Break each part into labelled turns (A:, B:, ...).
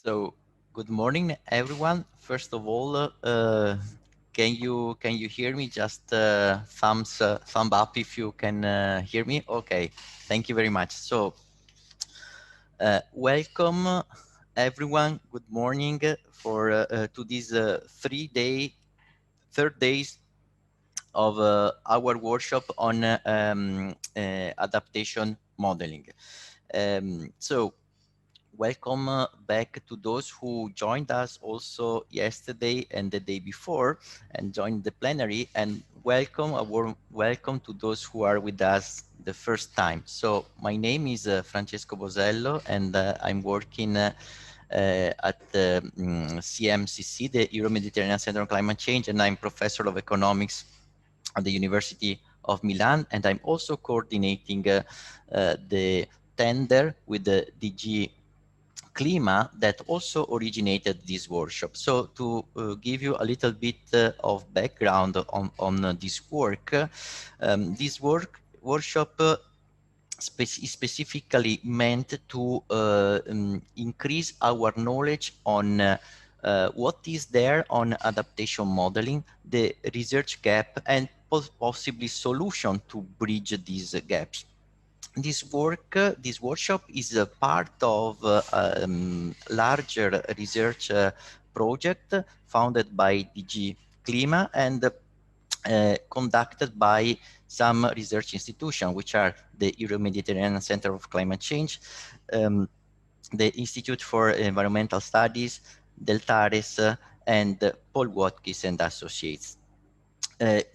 A: So, good morning, everyone. First of all, can you hear me? Just thumb up if you can hear me. Okay, thank you very much. So, welcome everyone. Good morning for to this third days of our workshop on adaptation modeling. So. Welcome back to those who joined us also yesterday and the day before and joined the plenary, and a warm welcome to those who are with us the first time. So my name is Francesco Bosello, and I'm working at the CMCC, the Euro-Mediterranean Center on Climate Change, and I'm professor of economics at the University of Milan, and I'm also coordinating the tender with the DG Klima that also originated this workshop. So to give you a little bit of background on this work, this workshop is specifically meant to increase our knowledge on what is there on adaptation modeling, the research gap, and possibly solution to bridge these gaps. This workshop is a part of a larger research project founded by DG Klima and conducted by some research institutions, which are the Euro-Mediterranean Center of Climate Change, the Institute for Environmental Studies, Deltares, and Paul Watkiss and Associates.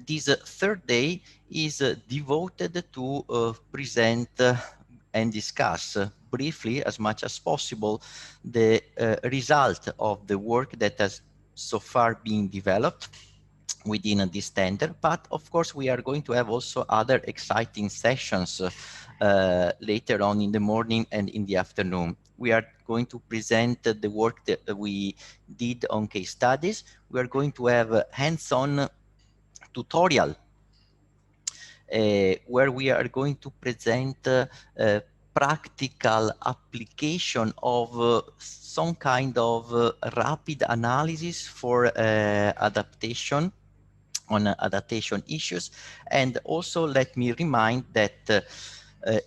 A: This third day is devoted to present and discuss briefly, as much as possible, the result of the work that has so far been developed within this standard. But of course, we are going to have also other exciting sessions later on in the morning and in the afternoon. We are going to present the work that we did on case studies. We are going to have hands-on tutorial where we are going to present practical application of some kind of rapid analysis for adaptation on adaptation issues. And also let me remind that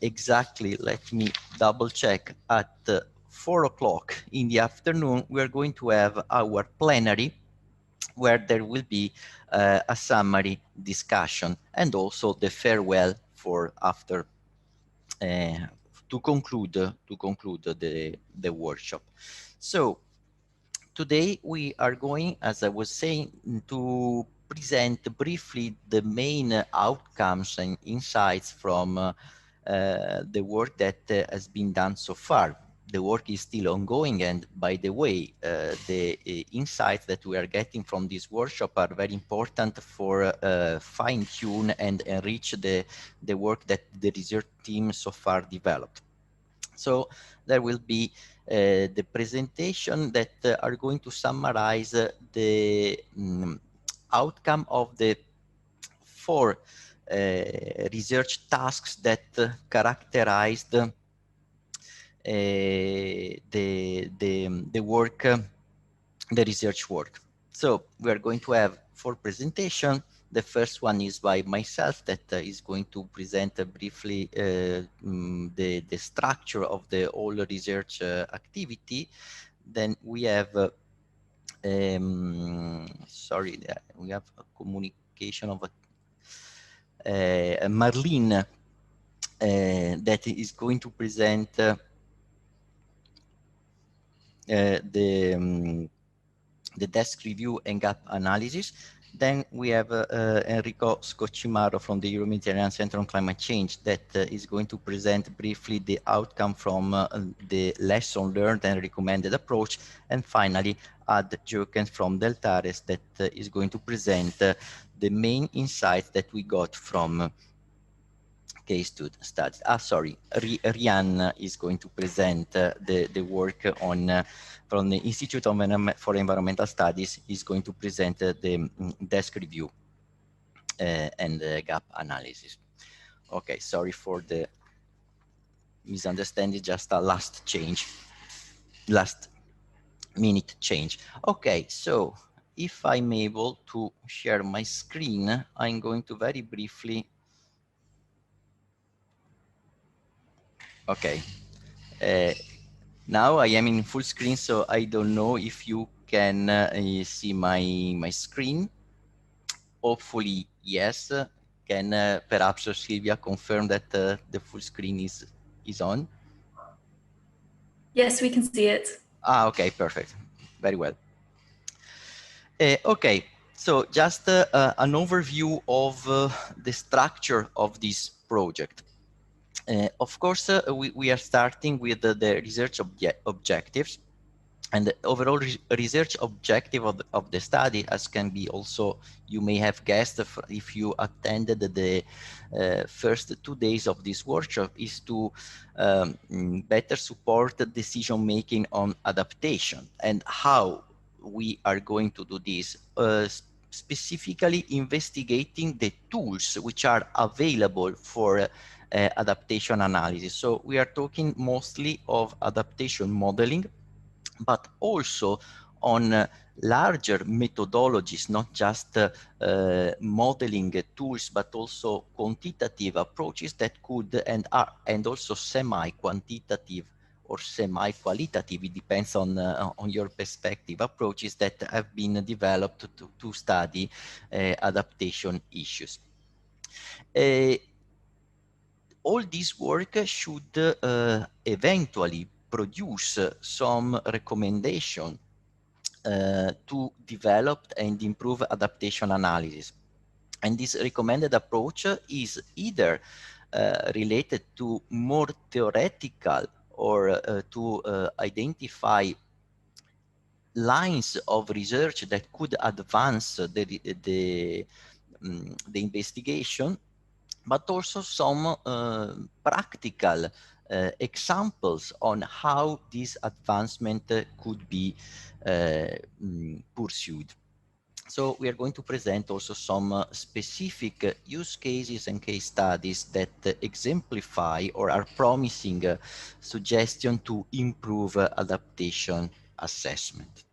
A: exactly, let me double check, at 4 o'clock in the afternoon, we are going to have our plenary where there will be a summary discussion and also the farewell for after to conclude the workshop. So today we are going, as I was saying, to present briefly the main outcomes and insights from the work that has been done so far. The work is still ongoing, and by the way, the insights that we are getting from this workshop are very important for fine-tune and enrich the work that the research team so far developed. So there will be the presentation that are going to summarize the outcome of the 4 research tasks that characterized the work, the research work. So we are going to have 4 presentations. The first one is by myself that is going to present briefly the structure of the whole research activity. Then we have, sorry, we have a communication of Marlene that is going to present the desk review and gap analysis. Then we have Enrico Scoccimarro from the Euro-Mediterranean Center on Climate Change that is going to present briefly the outcome from the lesson learned and recommended approach. And finally, Jeuken from Deltares that is going to present the main insights that we got from case studies. Sorry, Rhian is going to present the work on from the Institute for Environmental Studies, is going to present the desk review and the gap analysis. Okay, sorry for the misunderstanding, just a last change, last minute change. Okay, so if I'm able to share my screen, I'm going to very briefly. Okay, now I am in full screen, so I don't know if you can see my screen. Hopefully, yes. Can perhaps Silvia confirm that the full screen is on?
B: Yes, we can see it.
A: Ah, okay, perfect. Very well. Okay, so just an overview of the structure of this project. Of course, we are starting with the research objectives. And the overall research objective of the study, as can be also, you may have guessed if you attended the first 2 days of this workshop, is to better support decision-making on adaptation. And how we are going to do this, specifically investigating the tools which are available for adaptation analysis. So we are talking mostly of adaptation modeling, but also on larger methodologies, not just modeling tools, but also quantitative approaches that could and also semi-quantitative or semi-qualitative, it depends on your perspective, approaches that have been developed to study adaptation issues. All this work should eventually produce some recommendation to develop and improve adaptation analysis. And this recommended approach is either related to more theoretical or to identify lines of research that could advance the investigation, but also some practical examples on how this advancement could be pursued. So we are going to present also some specific use cases and case studies that exemplify or are promising suggestion to improve adaptation assessment.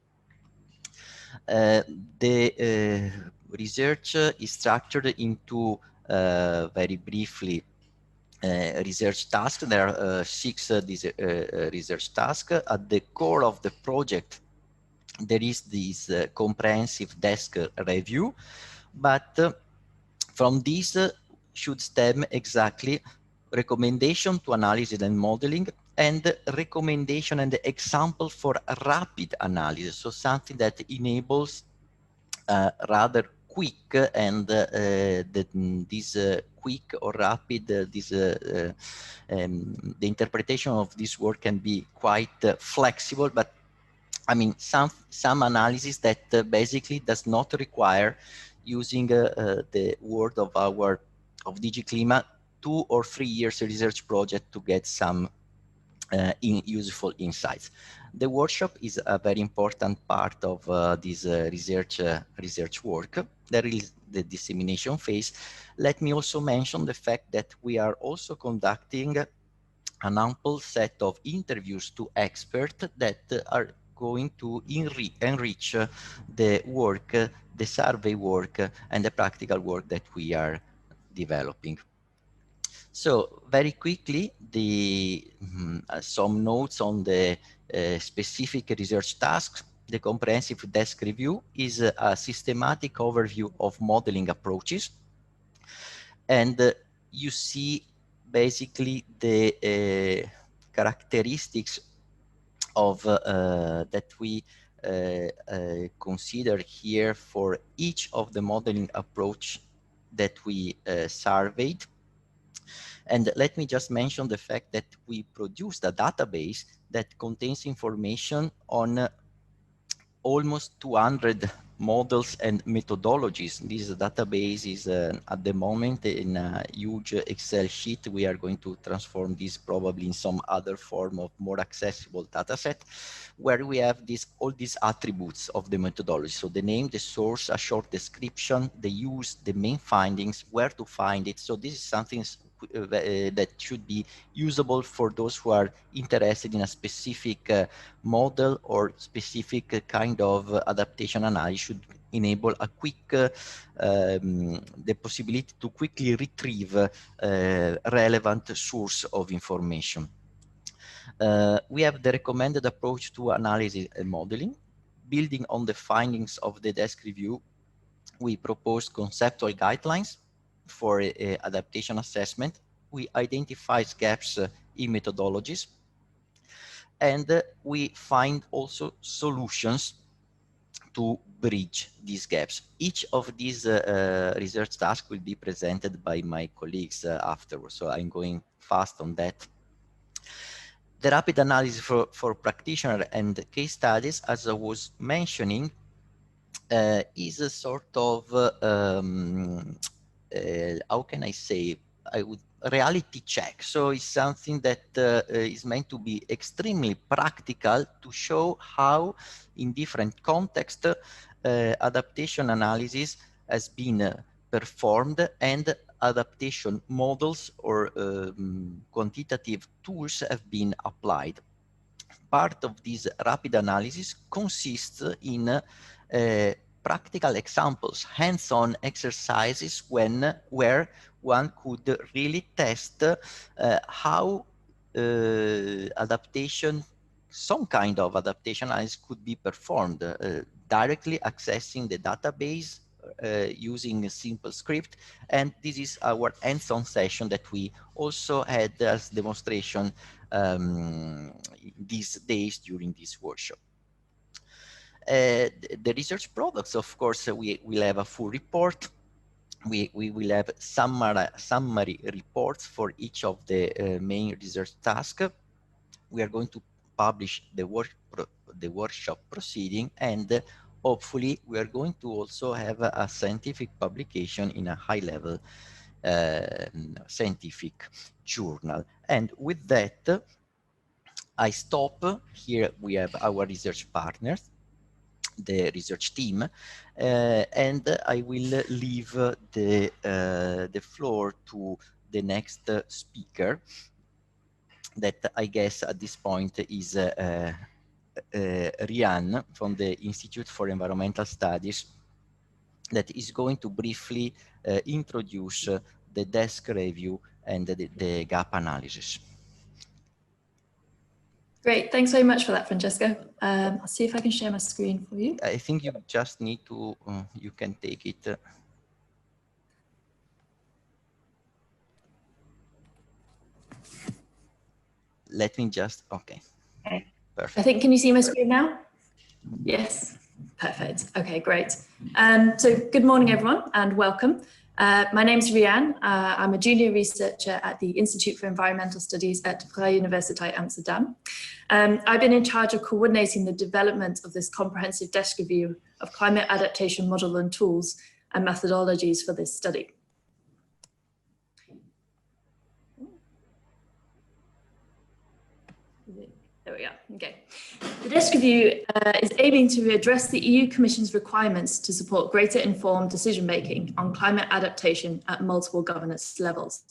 A: The research is structured into very briefly research tasks. There are 6 research tasks. At the core of the project, there is this comprehensive desk review, but from this should stem exactly recommendation to analysis and modeling, and recommendation and example for rapid analysis. So something that enables rather quick and this quick or rapid, the interpretation of this work can be quite flexible, but I mean, some analysis that basically does not require using the word of DigiClima 2 or 3 years research project to get some useful insights. The workshop is a very important part of this research work. There is the dissemination phase. Let me also mention the fact that we are also conducting an ample set of interviews to experts that are going to enrich the work, the survey work, and the practical work that we are developing. So very quickly, some notes on the specific research tasks. The comprehensive desk review is a systematic overview of modeling approaches. And you see basically the characteristics of that we consider here for each of the modeling approach that we surveyed. And let me just mention the fact that we produced a database that contains information on almost 200 models and methodologies. This database is at the moment in a huge Excel sheet. We are going to transform this probably in some other form of more accessible dataset, where we have all these attributes of the methodology. So the name, the source, a short description, the use, the main findings, where to find it. So this is something that should be usable for those who are interested in a specific model or specific kind of adaptation analysis. Should enable a quick the possibility to quickly retrieve relevant source of information. We have the recommended approach to analysis and modeling. Building on the findings of the desk review, we propose conceptual guidelines for adaptation assessment. We identify gaps in methodologies, and we find also solutions to bridge these gaps. Each of these research tasks will be presented by my colleagues afterwards, so I'm going fast on that. The rapid analysis for practitioner and case studies, as I was mentioning, is a sort of, how can I say, reality check. So it's something that is meant to be extremely practical to show how in different contexts adaptation analysis has been performed and adaptation models or quantitative tools have been applied. Part of this rapid analysis consists in practical examples, hands-on exercises where one could really test how adaptation, some kind of adaptation analysis could be performed, directly accessing the database using a simple script. And this is our hands-on session that we also had as demonstration these days during this workshop. The research products, of course, we will have a full report. We will have summary reports for each of the main research tasks. We are going to publish the workshop proceeding, and hopefully we are going to also have a scientific publication in a high-level scientific journal. And with that, I stop. Here we have our research partners, the research team, and I will leave the floor to the next speaker, that I guess at this point is Rhian from the Institute for Environmental Studies, that is going to briefly introduce the desk review and the gap analysis.
B: Great, thanks very much for that, Francesco. I'll see if I can share my screen for you.
A: I think you just need to, you can take it. Let me just, okay. Perfect.
B: I think, can you see my screen now? Yes, perfect. Okay, great. So good morning, everyone, and welcome. My name is Rhian. I'm a junior researcher at the Institute for Environmental Studies at Vrije Universiteit Amsterdam. I've been in charge of coordinating the development of this comprehensive desk review of climate adaptation model and tools and methodologies for this study. There we go, okay. The desk review is aiming to address the EU Commission's requirements to support greater informed decision-making on climate adaptation at multiple governance levels.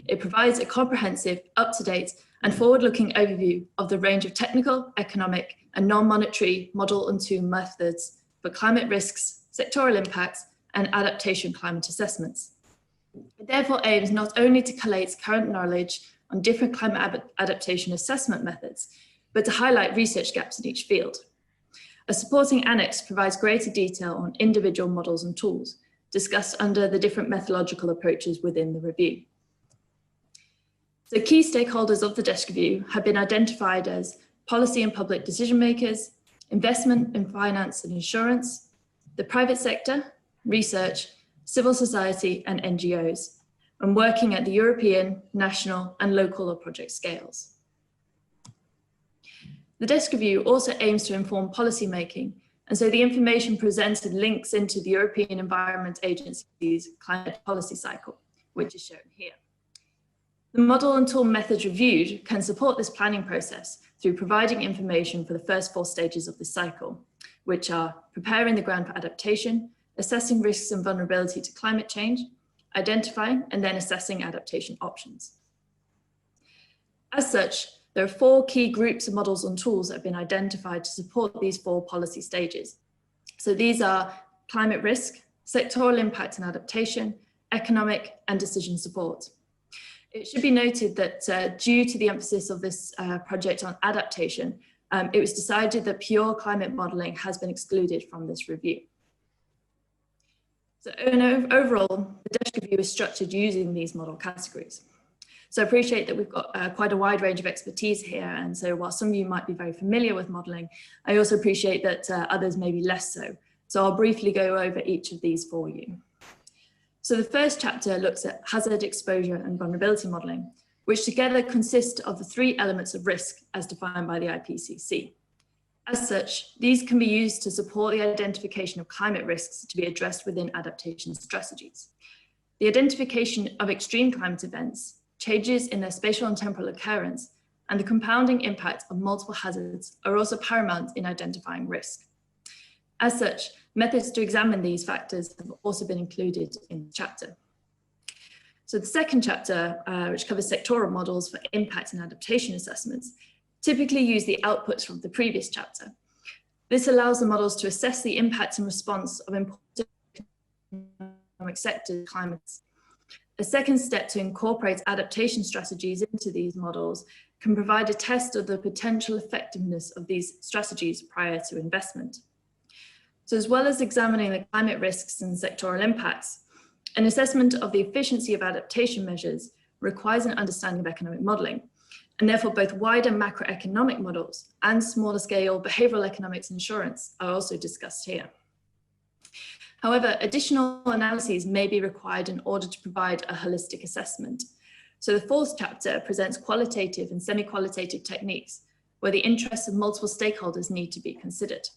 B: It provides a comprehensive, up-to-date and forward-looking overview of the range of technical, economic and non-monetary model and tool methods for climate risks, sectoral impacts and adaptation climate assessments. It therefore aims not only to collate current knowledge on different climate adaptation assessment methods, but to highlight research gaps in each field. A supporting annex provides greater detail on individual models and tools discussed under the different methodological approaches within the review. So key stakeholders of the desk review have been identified as policy and public decision makers, investment in finance and insurance, the private sector, research, civil society and NGOs, and working at the European, national and local or project scales. The desk review also aims to inform policy making, and so the information presented links into the European Environment Agency's climate policy cycle, which is shown here. The model and tool methods reviewed can support this planning process through providing information for the first 4 stages of the cycle, which are preparing the ground for adaptation, assessing risks and vulnerability to climate change, identifying and then assessing adaptation options. As such, there are 4 key groups of models and tools that have been identified to support these 4 policy stages. So these are climate risk, sectoral impact and adaptation, economic and decision support. It should be noted that due to the emphasis of this project on adaptation, it was decided that pure climate modelling has been excluded from this review. So overall, the desk review is structured using these model categories. So I appreciate that we've got quite a wide range of expertise here. And so while some of you might be very familiar with modelling, I also appreciate that others may be less so. So I'll briefly go over each of these for you. So the first chapter looks at hazard, exposure and vulnerability modelling, which together consist of the 3 elements of risk as defined by the IPCC. As such, these can be used to support the identification of climate risks to be addressed within adaptation strategies. The identification of extreme climate events, changes in their spatial and temporal occurrence, and the compounding impact of multiple hazards are also paramount in identifying risk. As such, methods to examine these factors have also been included in the chapter. So the second chapter, which covers sectoral models for impact and adaptation assessments, typically use the outputs from the previous chapter. This allows the models to assess the impact and response of important economic sector climates. A second step to incorporate adaptation strategies into these models can provide a test of the potential effectiveness of these strategies prior to investment. So as well as examining the climate risks and sectoral impacts, an assessment of the efficiency of adaptation measures requires an understanding of economic modelling, and therefore both wider macroeconomic models and smaller scale behavioural economics insurance are also discussed here. However, additional analyses may be required in order to provide a holistic assessment. So the fourth chapter presents qualitative and semi-qualitative techniques where the interests of multiple stakeholders need to be considered.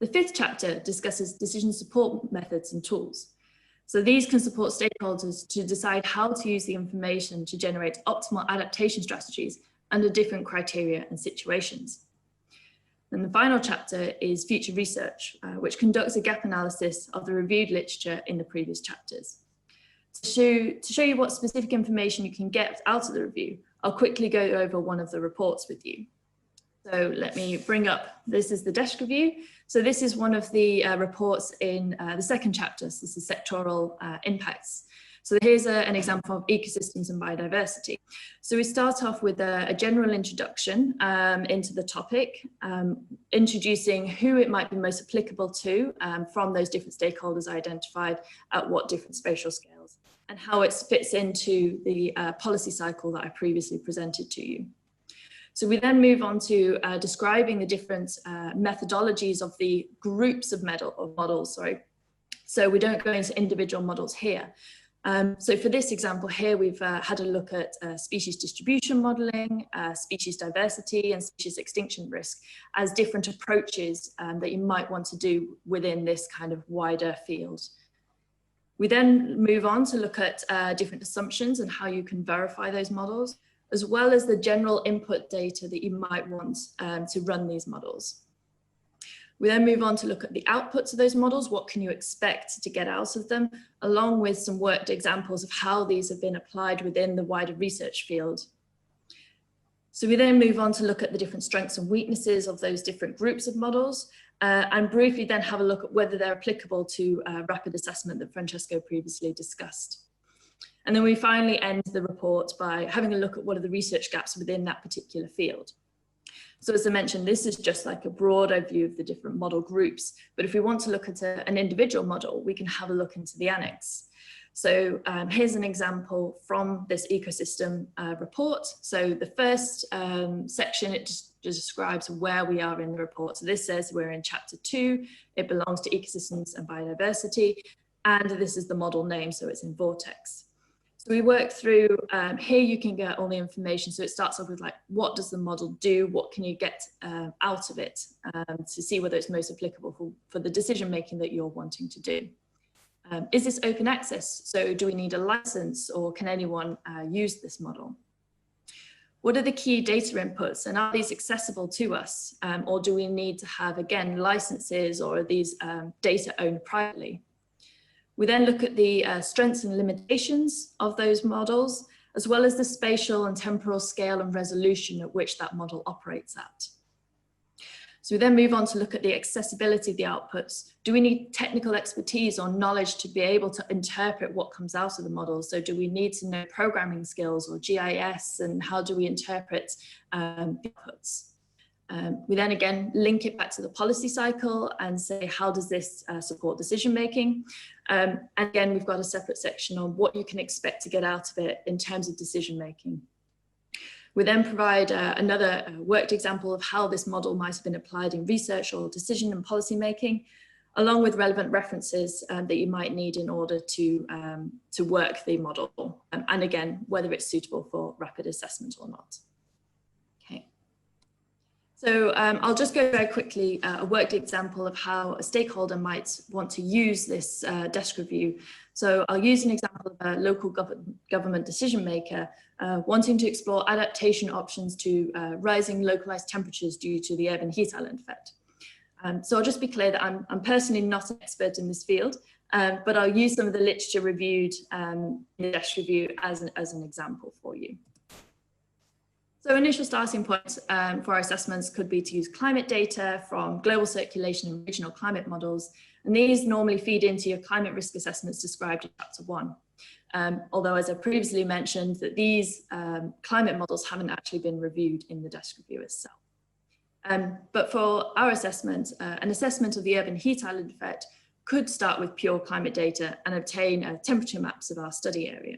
B: The fifth chapter discusses decision support methods and tools. So these can support stakeholders to decide how to use the information to generate optimal adaptation strategies under different criteria and situations. And the final chapter is future research, which conducts a gap analysis of the reviewed literature in the previous chapters. To show you what specific information you can get out of the review, I'll quickly go over one of the reports with you. So let me bring up, this is the desk review. So this is one of the reports in the second chapter. So this is sectoral impacts. So here's an example of ecosystems and biodiversity. So we start off with a general introduction into the topic, introducing who it might be most applicable to from those different stakeholders identified at what different spatial scales, and how it fits into the policy cycle that I previously presented to you. So we then move on to describing the different methodologies of the groups of models. So we don't go into individual models here. So for this example here, we've had a look at species distribution modelling, species diversity and species extinction risk as different approaches that you might want to do within this kind of wider field. We then move on to look at different assumptions and how you can verify those models, as well as the general input data that you might want to run these models. We then move on to look at the outputs of those models. What can you expect to get out of them, along with some worked examples of how these have been applied within the wider research field. So we then move on to look at the different strengths and weaknesses of those different groups of models, and briefly then have a look at whether they're applicable to rapid assessment that Francesco previously discussed. And then we finally end the report by having a look at what are the research gaps within that particular field. So as I mentioned, this is just like a broad overview of the different model groups. But if we want to look at an individual model, we can have a look into the annex. So here's an example from this ecosystem report. So the first section, it just describes where we are in the report. So this says we're in chapter 2, it belongs to ecosystems and biodiversity, and this is the model name, so it's in Vortex. So we work through, here you can get all the information. So it starts off with like, what does the model do? What can you get out of it to see whether it's most applicable for the decision making that you're wanting to do. Is this open access? So do we need a license, or can anyone use this model? What are the key data inputs, and are these accessible to us? Or do we need to have, again, licenses, or are these data owned privately? We then look at the strengths and limitations of those models, as well as the spatial and temporal scale and resolution at which that model operates at. So we then move on to look at the accessibility of the outputs. Do we need technical expertise or knowledge to be able to interpret what comes out of the model? So do we need to know programming skills or GIS, and how do we interpret the outputs? We then again link it back to the policy cycle and say, how does this support decision making? And again, we've got a separate section on what you can expect to get out of it in terms of decision making. We then provide another worked example of how this model might have been applied in research or decision and policy making, along with relevant references that you might need in order to work the model, and again, whether it's suitable for rapid assessment or not. Okay. So I'll just go very quickly a worked example of how a stakeholder might want to use this desk review. So I'll use an example of a local government decision maker wanting to explore adaptation options to rising localized temperatures due to the urban heat island effect. So I'll just be clear that I'm personally not an expert in this field, but I'll use some of the literature reviewed in the desk review as an example for you. So initial starting points for our assessments could be to use climate data from global circulation and regional climate models. And these normally feed into your climate risk assessments described in chapter 1. Although, as I previously mentioned, that these climate models haven't actually been reviewed in the desk review itself. But for our assessment, an assessment of the urban heat island effect could start with pure climate data and obtain temperature maps of our study area.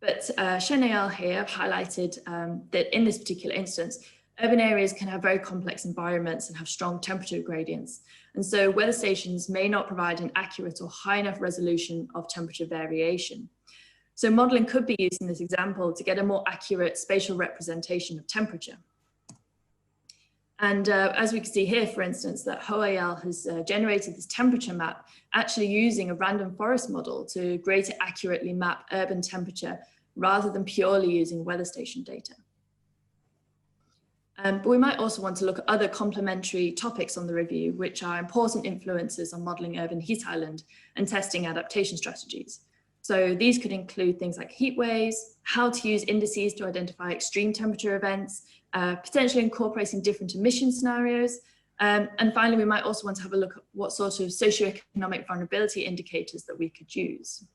B: But Shen et al. Here have highlighted that in this particular instance, urban areas can have very complex environments and have strong temperature gradients. And so weather stations may not provide an accurate or high enough resolution of temperature variation. So modeling could be used in this example to get a more accurate spatial representation of temperature. And as we can see here, for instance, that Ho et al. Has generated this temperature map actually using a random forest model to greater accurately map urban temperature rather than purely using weather station data. But we might also want to look at other complementary topics on the review, which are important influences on modelling urban heat island and testing adaptation strategies. So these could include things like heat waves, how to use indices to identify extreme temperature events, potentially incorporating different emission scenarios. And finally, we might also want to have a look at what sort of socioeconomic vulnerability indicators that we could use.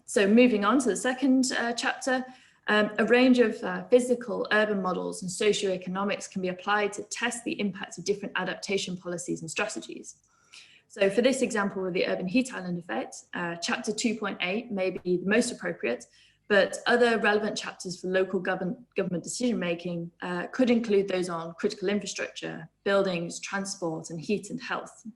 B: So moving on to the second chapter, a range of physical urban models and socioeconomics can be applied to test the impact of different adaptation policies and strategies. So for this example with the urban heat island effect, chapter 2.8 may be the most appropriate, but other relevant chapters for local government decision making could include those on critical infrastructure, buildings, transport, and heat and health.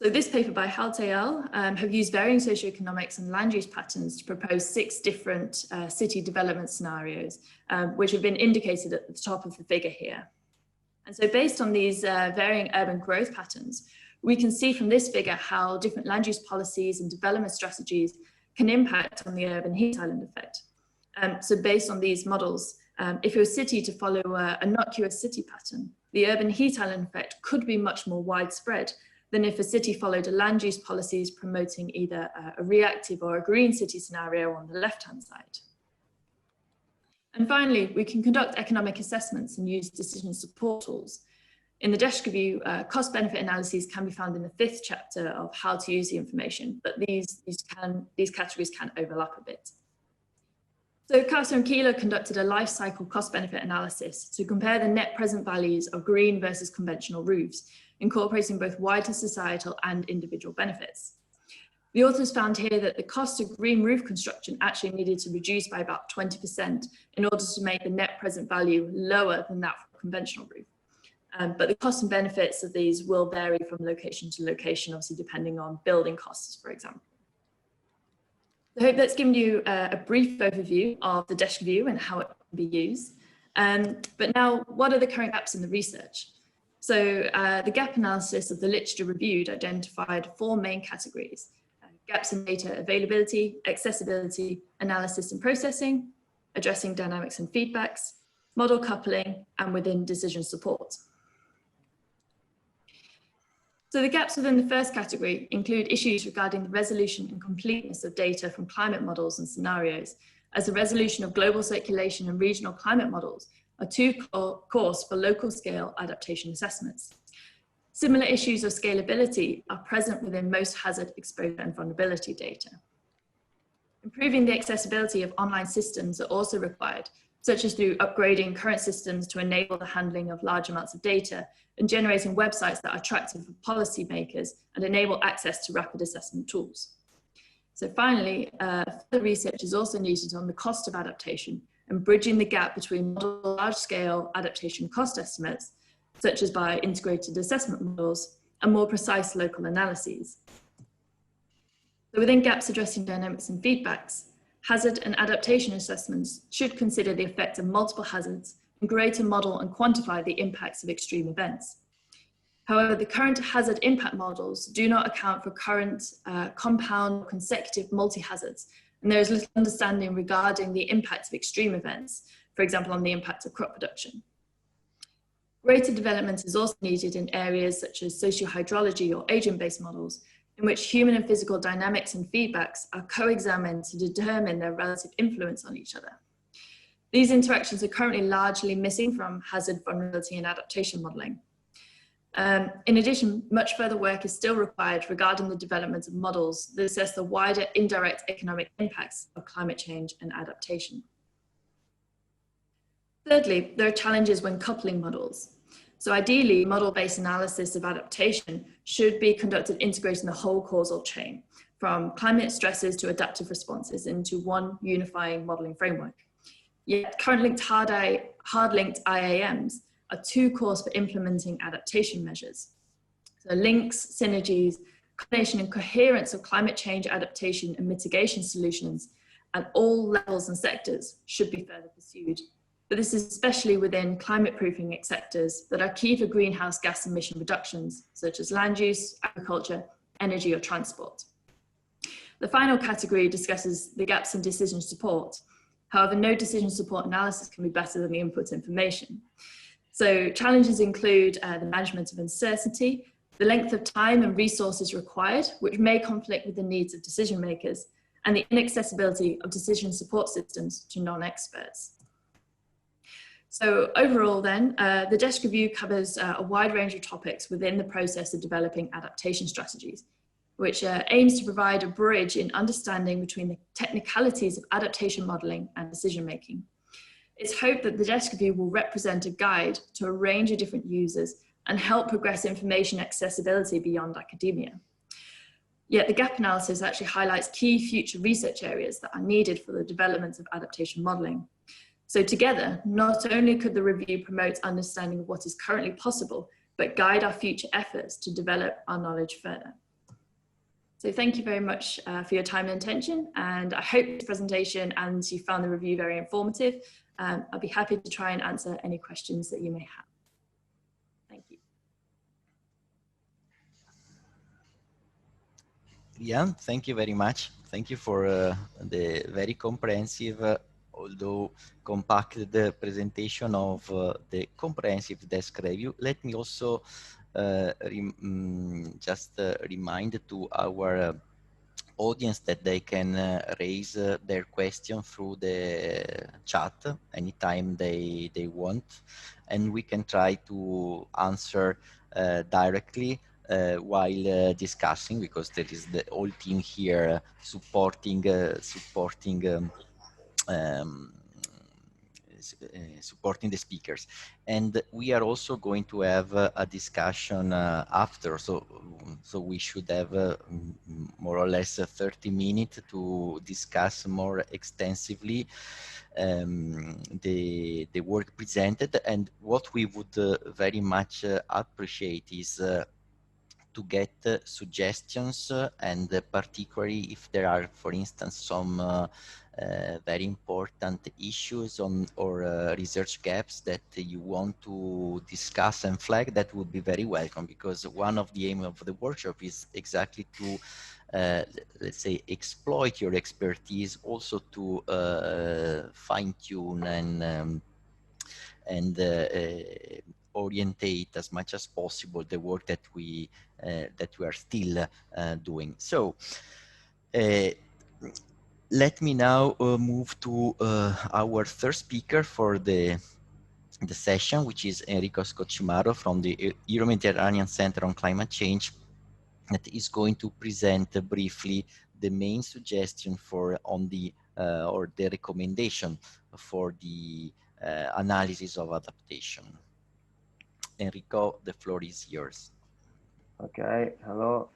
B: So this paper by Hout et al. Have used varying socioeconomics and land use patterns to propose 6 different city development scenarios, which have been indicated at the top of the figure here. And so based on these varying urban growth patterns, we can see from this figure how different land use policies and development strategies can impact on the urban heat island effect. So based on these models, if your city to follow a innocuous city pattern, the urban heat island effect could be much more widespread than if a city followed a land use policies promoting either a reactive or a green city scenario on the left-hand side. And finally, we can conduct economic assessments and use decision support tools. In the desk review, cost-benefit analyses can be found in the 5th chapter of how to use the information, but these categories can overlap a bit. So Kauser and Keeler conducted a life cycle cost-benefit analysis to compare the net present values of green versus conventional roofs, incorporating both wider societal and individual benefits. The authors found here that the cost of green roof construction actually needed to reduce by about 20% in order to make the net present value lower than that for a conventional roof. But the costs and benefits of these will vary from location to location, obviously depending on building costs, for example. I hope that's given you a brief overview of the desk review and how it can be used. But now, what are the current gaps in the research? So the gap analysis of the literature reviewed identified 4 main categories: gaps in data availability, accessibility, analysis and processing, addressing dynamics and feedbacks, model coupling, and within decision support. So the gaps within the first category include issues regarding the resolution and completeness of data from climate models and scenarios, as the resolution of global circulation and regional climate models are too coarse for local scale adaptation assessments. Similar issues of scalability are present within most hazard, exposure and vulnerability data. Improving the accessibility of online systems are also required, such as through upgrading current systems to enable the handling of large amounts of data and generating websites that are attractive for policymakers and enable access to rapid assessment tools. So finally, further research is also needed on the cost of adaptation and bridging the gap between large-scale adaptation cost estimates, such as by integrated assessment models, and more precise local analyses. So within gaps addressing dynamics and feedbacks, hazard and adaptation assessments should consider the effect of multiple hazards and greater model and quantify the impacts of extreme events. However, the current hazard impact models do not account for current compound consecutive multi-hazards, and there is little understanding regarding the impact of extreme events, for example, on the impact of crop production. Greater development is also needed in areas such as socio-hydrology or agent-based models, in which human and physical dynamics and feedbacks are co-examined to determine their relative influence on each other. These interactions are currently largely missing from hazard, vulnerability and adaptation modelling. In addition, much further work is still required regarding the development of models that assess the wider indirect economic impacts of climate change and adaptation. Thirdly, there are challenges when coupling models. So ideally, model-based analysis of adaptation should be conducted integrating the whole causal chain, from climate stresses to adaptive responses, into one unifying modelling framework. Yet current hard-linked IAMs are too coarse for implementing adaptation measures. So links, synergies, coordination and coherence of climate change adaptation and mitigation solutions at all levels and sectors should be further pursued. But this is especially within climate proofing sectors that are key for greenhouse gas emission reductions, such as land use, agriculture, energy or transport. The final category discusses the gaps in decision support. However, no decision support analysis can be better than the input information. So challenges include the management of uncertainty, the length of time and resources required, which may conflict with the needs of decision makers, and the inaccessibility of decision support systems to non-experts. So overall then, the desk review covers a wide range of topics within the process of developing adaptation strategies, which aims to provide a bridge in understanding between the technicalities of adaptation modelling and decision making. It's hoped that the desk review will represent a guide to a range of different users and help progress information accessibility beyond academia. Yet the gap analysis actually highlights key future research areas that are needed for the development of adaptation modelling. So together, not only could the review promote understanding of what is currently possible, but guide our future efforts to develop our knowledge further. So thank you very much for your time and attention, and I hope this presentation and you found the review very informative. I'll be happy to try and answer any questions that you may have. Thank you.
A: Rhian, thank you very much. Thank you for the very comprehensive, although compacted presentation of the comprehensive desk review. Let me also just remind to our audience that they can raise their question through the chat anytime they want, and we can try to answer directly while discussing, because there is the whole team here supporting supporting the speakers. And we are also going to have a discussion after, so we should have more or less 30 minutes to discuss more extensively the work presented. And what we would very much appreciate is to get suggestions, and particularly if there are, for instance, some very important issues or research gaps that you want to discuss and flag, that would be very welcome, because one of the aim of the workshop is exactly to let's say exploit your expertise, also to fine-tune and orientate as much as possible the work that we are still doing. So let me now move to our third speaker for the session, which is Enrico Scoccimarro from the Euro-Mediterranean Center on Climate Change, that is going to present briefly the main suggestion for or the recommendation for the analysis of adaptation. Enrico, the floor is yours.
C: Okay, hello.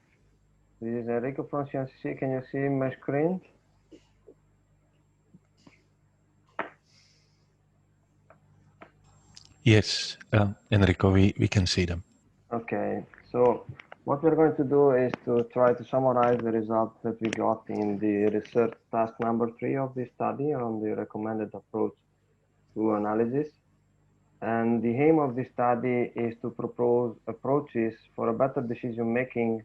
C: This is Enrico from CMCC. Can you see my screen?
D: Yes, Enrico, we can see them.
C: Okay, so what we're going to do is to try to summarize the results that we got in the research task number 3 of this study on the recommended approach to analysis. And the aim of this study is to propose approaches for a better decision making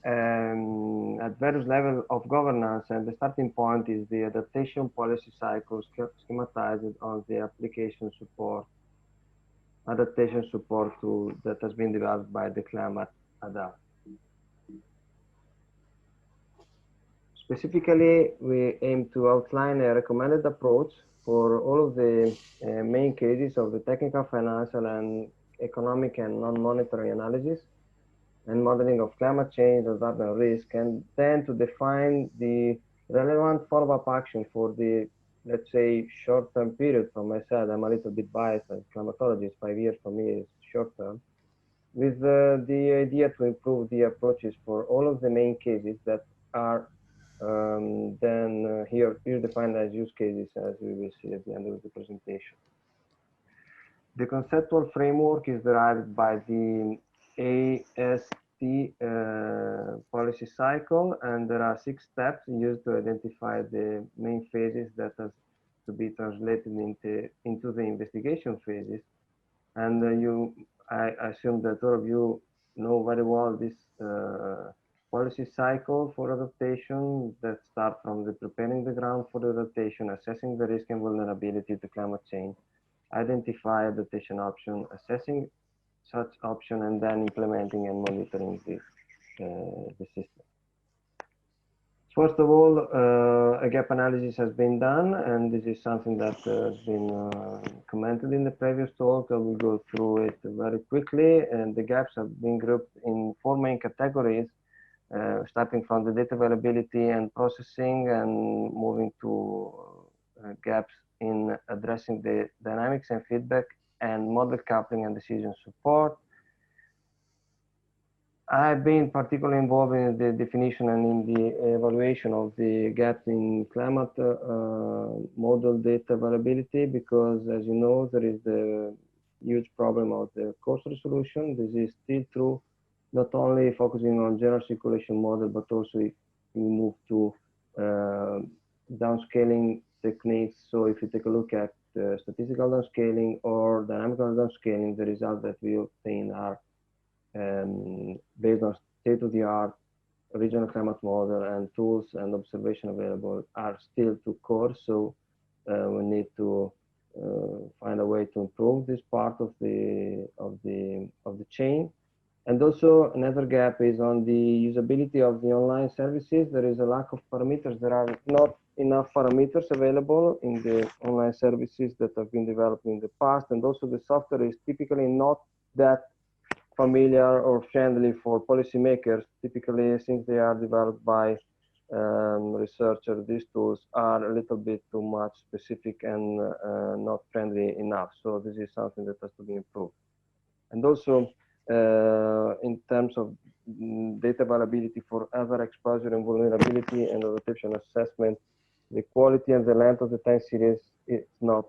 C: at various levels of governance, and the starting point is the adaptation policy cycle schematized on the adaptation support tool that has been developed by the Climate Adapt. Specifically, we aim to outline a recommended approach for all of the main cases of the technical, financial, and economic and non-monetary analysis and modeling of climate change and urban risk, and then to define the relevant follow-up action for the, let's say, short-term period. From my side, I'm a little bit biased as a climatologist. 5 years for me is short-term, with the idea to improve the approaches for all of the main cases that are then here defined as use cases, as we will see at the end of the presentation. The conceptual framework is derived by the AST policy cycle, and there are 6 steps used to identify the main phases that has to be translated into the investigation phases. And I assume that all of you know very well this policy cycle for adaptation that starts from the preparing the ground for the adaptation, assessing the risk and vulnerability to climate change, identify adaptation option, assessing such option, and then implementing and monitoring the system. First of all, a gap analysis has been done, and this is something that has been commented in the previous talk. I will go through it very quickly, and the gaps have been grouped in 4 main categories, starting from the data availability and processing, and moving to gaps in addressing the dynamics and feedback and model coupling and decision support. I've been particularly involved in the definition and in the evaluation of the gaps in climate model data availability, because, as you know, there is the huge problem of the cost resolution. This is still true, not only focusing on general circulation model, but also if you move to downscaling techniques. So if you take a look at statistical downscaling or dynamical downscaling, the results that we obtain are based on state-of-the-art regional climate model, and tools and observation available are still too coarse. So we need to find a way to improve this part of the chain. And also another gap is on the usability of the online services. There is a lack of parameters. There are not enough parameters available in the online services that have been developed in the past. And also the software is typically not that familiar or friendly for policymakers. Typically, since they are developed by researchers, these tools are a little bit too much specific and not friendly enough. So this is something that has to be improved. And also, in terms of data availability for other exposure and vulnerability and adaptation assessment, the quality and the length of the time series is not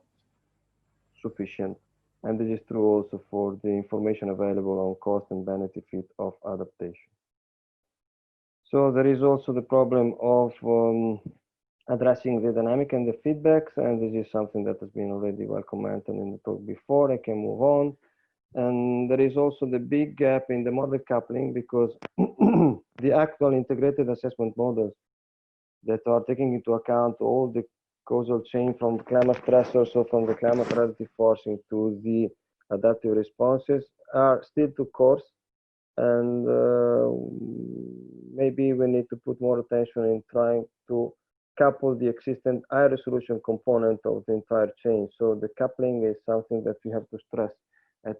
C: sufficient. And this is true also for the information available on cost and benefit of adaptation. So there is also the problem of addressing the dynamic and the feedbacks, and this is something that has been already well commented in the talk before. I can move on. And there is also the big gap in the model coupling, because the actual integrated assessment models that are taking into account all the causal chain from climate stressors, so from the climate relative forcing to the adaptive responses are still too coarse, and maybe we need to put more attention in trying to couple the existing high resolution component of the entire chain. So the coupling is something that we have to stress and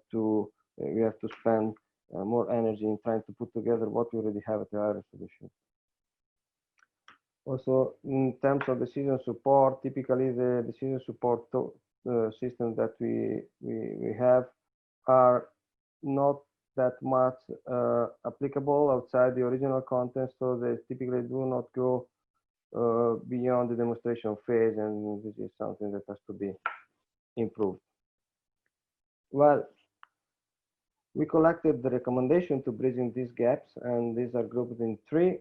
C: we have to spend more energy in trying to put together what we already have at the high resolution. Also, in terms of decision support, typically the decision support systems that we have are not that much applicable outside the original content, so they typically do not go beyond the demonstration phase, and this is something that has to be improved. Well, we collected the recommendation to bridging these gaps, and these are grouped in three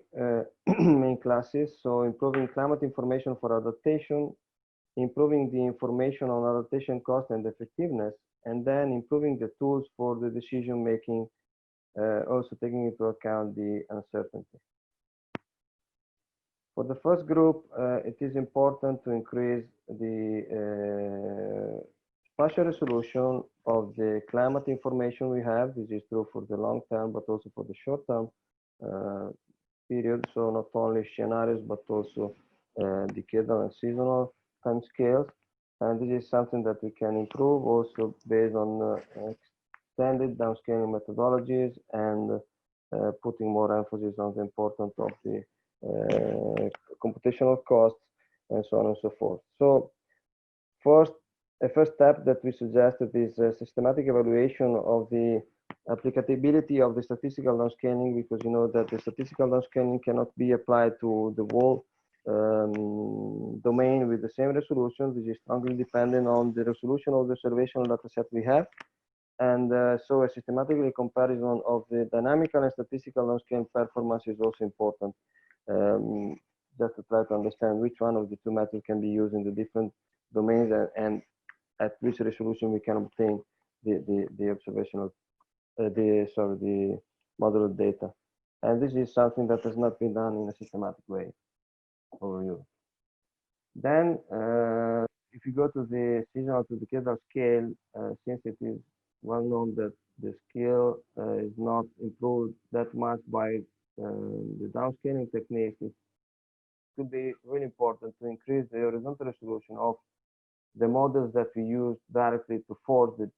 C: main classes. So improving climate information for adaptation, improving the information on adaptation cost and effectiveness, and then improving the tools for the decision making, also taking into account the uncertainty. For the first group, it is important to increase the spatial resolution of the climate information we have. This is true for the long term, but also for the short term period. So not only scenarios, but also decadal and seasonal time scales. And this is something that we can improve also based on extended downscaling methodologies and putting more emphasis on the importance of the computational costs and so on and so forth. So a first step that we suggested is a systematic evaluation of the applicability of the statistical downscaling, because you know that the statistical downscaling cannot be applied to the whole domain with the same resolution. This is strongly dependent on the resolution of the observational data set we have. And so a systematic comparison of the dynamical and statistical downscaling performance is also important, just to try to understand which one of the two methods can be used in the different domains and at which resolution we can obtain the observational, the model data. And this is something that has not been done in a systematic way over Europe. Then, if you go to the seasonal to decadal scale, since it is well known that the scale is not improved that much by the downscaling techniques, it could be really important to increase the horizontal resolution of the models that we use directly to force the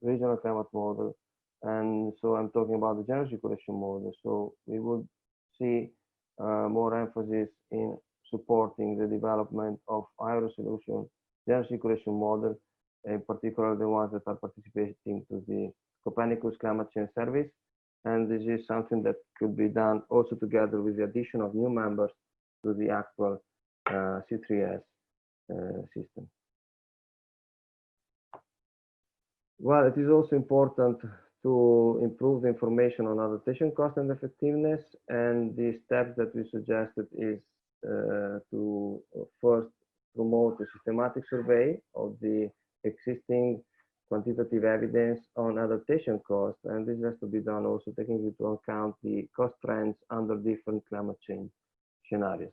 C: regional climate model. And so I'm talking about the general circulation model. So we would see more emphasis in supporting the development of high resolution general circulation model, in particular the ones that are participating to the Copernicus Climate Change Service. And this is something that could be done also together with the addition of new members to the actual C3S system. Well, it is also important to improve the information on adaptation cost and effectiveness, and the steps that we suggested is to first promote a systematic survey of the existing quantitative evidence on adaptation costs, and this has to be done also taking into account the cost trends under different climate change scenarios.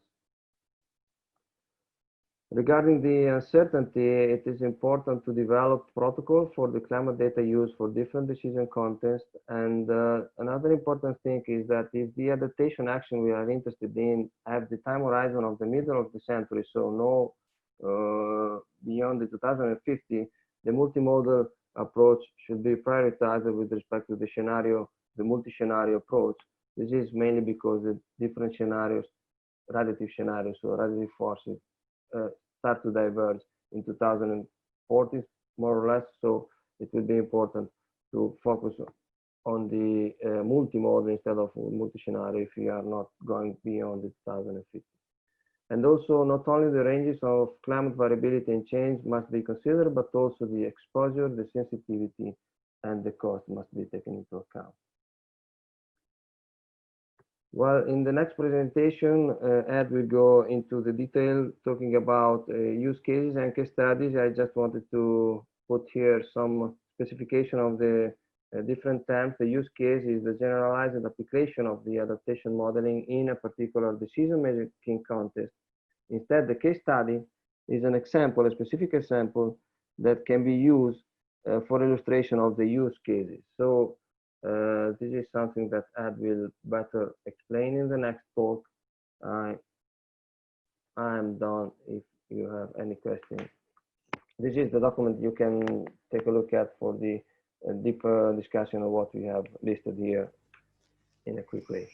C: Regarding the uncertainty, it is important to develop protocol for the climate data used for different decision contexts. And another important thing is that if the adaptation action we are interested in have the time horizon of the middle of the century, so no beyond the 2050, the multimodal approach should be prioritized with respect to the scenario, the multi-scenario approach. This is mainly because the different scenarios, radiative scenarios, so radiative forces, start to diverge in 2040, more or less. So it will be important to focus on the multimodal instead of multi-scenario if we are not going beyond the 2050. And also, not only the ranges of climate variability and change must be considered, but also the exposure, the sensitivity, and the cost must be taken into account. Well, in the next presentation, Ed will go into the detail talking about use cases and case studies. I just wanted to put here some specification of the different terms. The use case is the generalized application of the adaptation modeling in a particular decision-making context. Instead, the case study is an example, a specific example that can be used for illustration of the use cases. So this is something that Ed will better explain in the next talk. I am done if you have any questions. This is the document you can take a look at for the deeper discussion of what we have listed here in a quick way.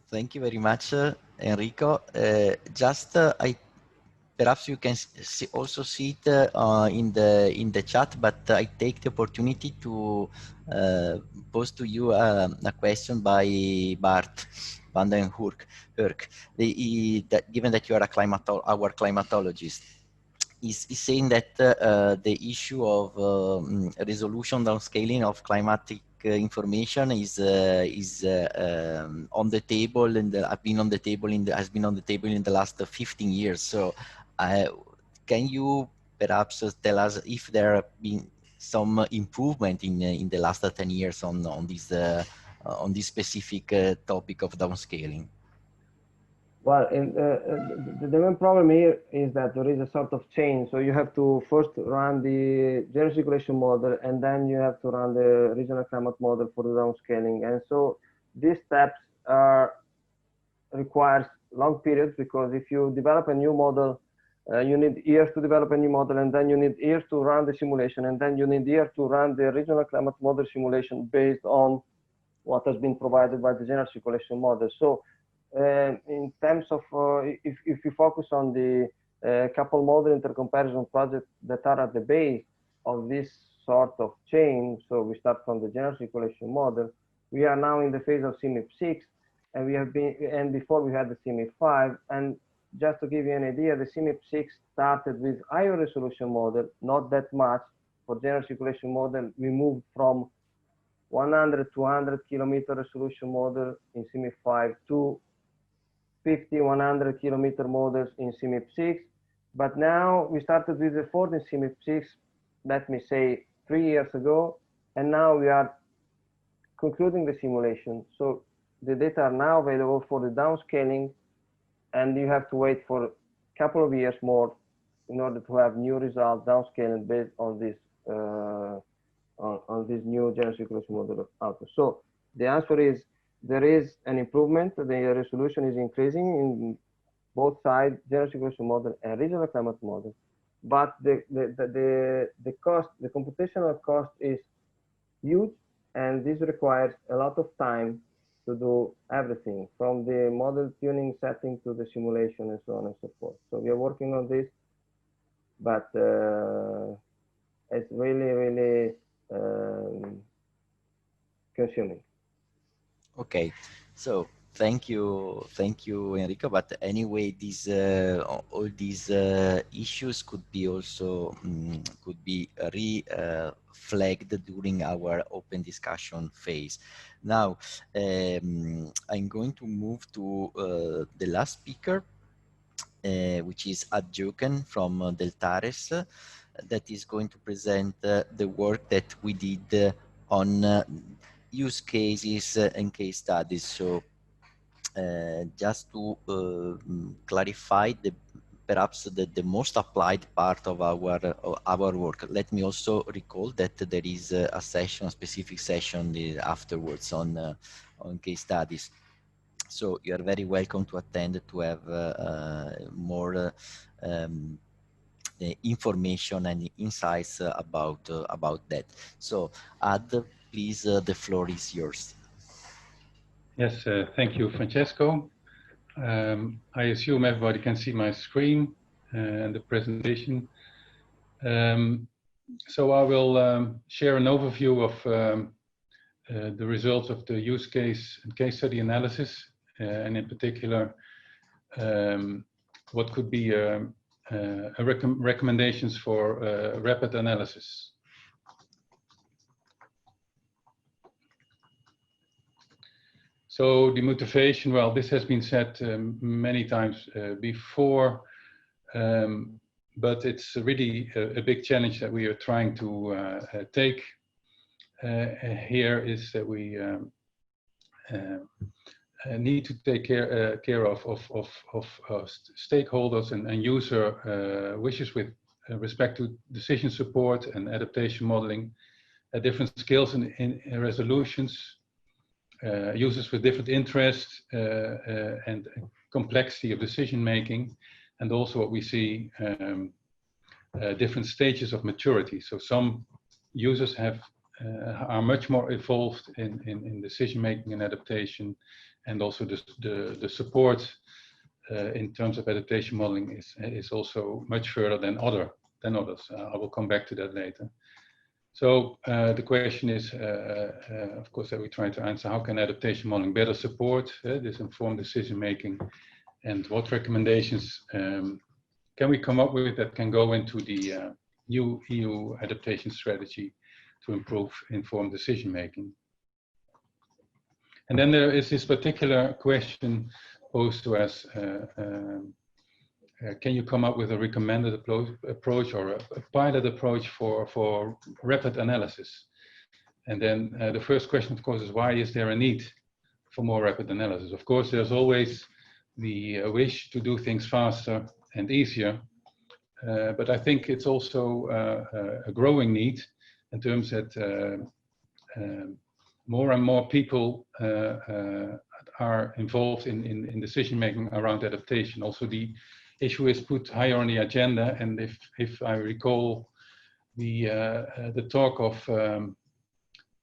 A: Thank you very much, Enrico. Perhaps you can also see it in the chat, but I take the opportunity to pose to you a question by Bart van den Hurk. Given that you are our climatologist, is saying that the issue of resolution downscaling of climatic information is on the table, and has been on the table in the last 15 years. So, can you perhaps tell us if there have been some improvement in the last 10 years on this specific topic of downscaling?
C: Well, the main problem here is that there is a sort of chain. So you have to first run the general circulation model, and then you have to run the regional climate model for the downscaling. And so these steps requires long periods, because if you develop a new model, you need years to develop a new model, and then you need years to run the simulation, and then you need years to run the regional climate model simulation based on what has been provided by the general circulation model. So in terms of, if you focus on the couple model intercomparison projects that are at the base of this sort of chain, so we start from the general circulation model, we are now in the phase of CMIP6, and we have been, and before we had the CMIP5. And just to give you an idea, the CMIP6 started with higher resolution model, not that much. For general circulation model, we moved from 100 to 100 kilometer resolution model in CMIP5 to 50, 100 kilometer models in CMIP6. But now we started with the 4th in CMIP6, let me say 3 years ago, and now we are concluding the simulation. So the data are now available for the downscaling, and you have to wait for a couple of years more in order to have new results downscaling based on this on this new general circulation model output. So the answer is there is an improvement. The resolution is increasing in both sides, general circulation model and regional climate model. But the cost, the computational cost is huge, and this requires a lot of time to do everything from the model tuning setting to the simulation and so on and so forth. So we are working on this, but it's really consuming.
A: Okay, so thank you, Enrico. But anyway, these all these issues could be also flagged during our open discussion phase. Now, I'm going to move to the last speaker, which is Jeuken from Deltares, that is going to present the work that we did on use cases and case studies. So just to clarify perhaps the most applied part of our work, let me also recall that there is a specific session afterwards on case studies. So you are very welcome to attend to have more information and insights about that. So Ad, please, the floor is yours.
E: Yes, thank you, Francesco. I assume everybody can see my screen and the presentation. So I will share an overview of the results of the use case and case study analysis, and in particular, what could be recommendations for rapid analysis. So the motivation, well, this has been said many times before, but it's really a big challenge that we are trying to take here, is that we need to take care of stakeholders and user wishes with respect to decision support and adaptation modeling, different skills in resolutions, users with different interests and complexity of decision making, and also what we see different stages of maturity. So some users are much more evolved in decision making and adaptation, and also the support in terms of adaptation modeling is also much further than others. I will come back to that later. So the question is, of course, that we try to answer: how can adaptation modeling better support this informed decision making, and what recommendations can we come up with that can go into the new EU adaptation strategy to improve informed decision making? And then there is this particular question posed to us: can you come up with a recommended approach or a pilot approach for rapid analysis? And then the first question, of course, is why is there a need for more rapid analysis? Of course, there's always the wish to do things faster and easier, but I think it's also a growing need in terms that more and more people are involved in decision making around adaptation. Also, the issue is put higher on the agenda, and if I recall the talk of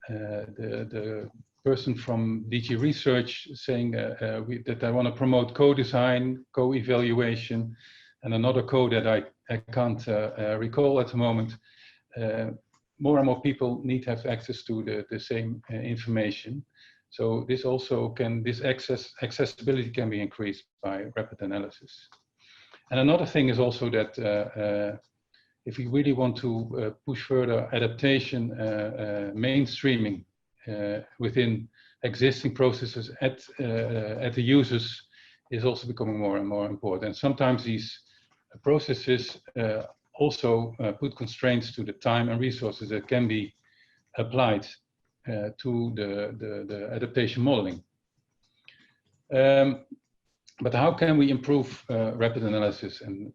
E: the person from DG Research saying that I want to promote co-design, co-evaluation, and another co that I can't recall at the moment. More and more people need to have access to the same information. So this also accessibility can be increased by rapid analysis. And another thing is also that if we really want to push further adaptation, mainstreaming within existing processes at the users is also becoming more and more important. And sometimes these processes also put constraints to the time and resources that can be applied to the adaptation modeling. But how can we improve rapid analysis? And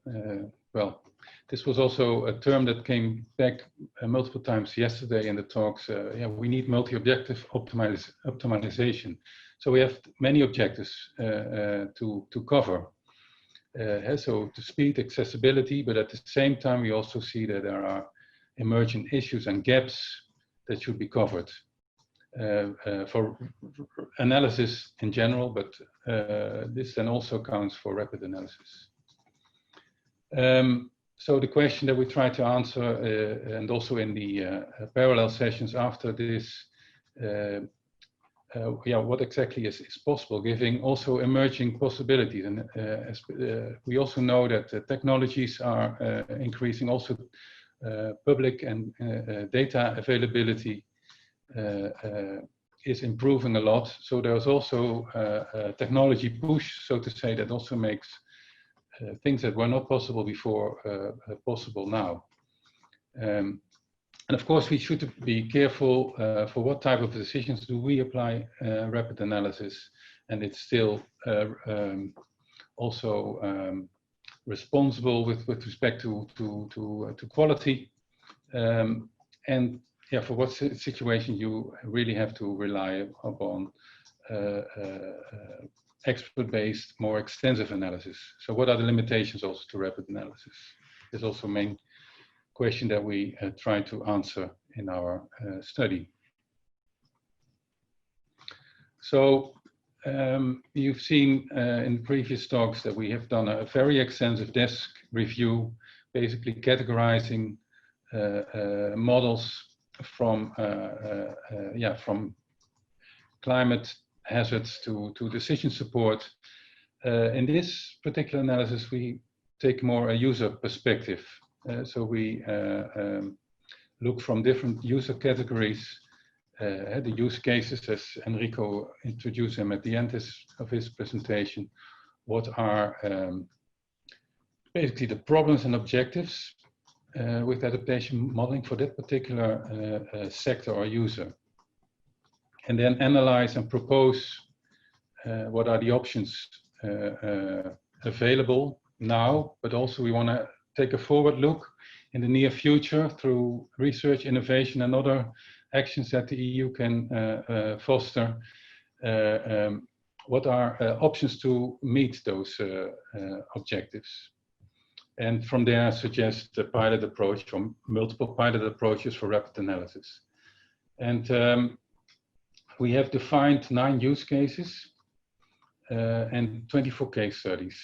E: well, this was also a term that came back multiple times yesterday in the talks. Yeah, we need multi-objective optimization. So we have many objectives to cover. So to speed, accessibility, but at the same time, we also see that there are emerging issues and gaps that should be covered for analysis in general, but this then also counts for rapid analysis. So the question that we try to answer, and also in the parallel sessions after this, yeah, what exactly is possible, giving also emerging possibilities. And we also know that technologies are increasing, also public and data availability is improving a lot. So there's also a technology push, so to say, that also makes things that were not possible before possible now. And of course, we should be careful for what type of decisions do we apply rapid analysis, and it's still also responsible with respect to quality. And yeah, for what situation you really have to rely upon expert-based, more extensive analysis. So what are the limitations also to rapid analysis? Is also a main question that we try to answer in our study. So you've seen in previous talks that we have done a very extensive desk review, basically categorizing models from from climate hazards to decision support. In this particular analysis, we take more a user perspective. So we look from different user categories, the use cases, as Enrico introduced them at the end of his presentation. What are basically the problems and objectives with adaptation modeling for that particular sector or user? And then analyze and propose what are the options available now, but also we want to take a forward look in the near future through research, innovation, and other actions that the EU can foster. What are options to meet those objectives? And from there, suggest a pilot approach or multiple pilot approaches for rapid analysis. And we have defined 9 use cases and 24 case studies.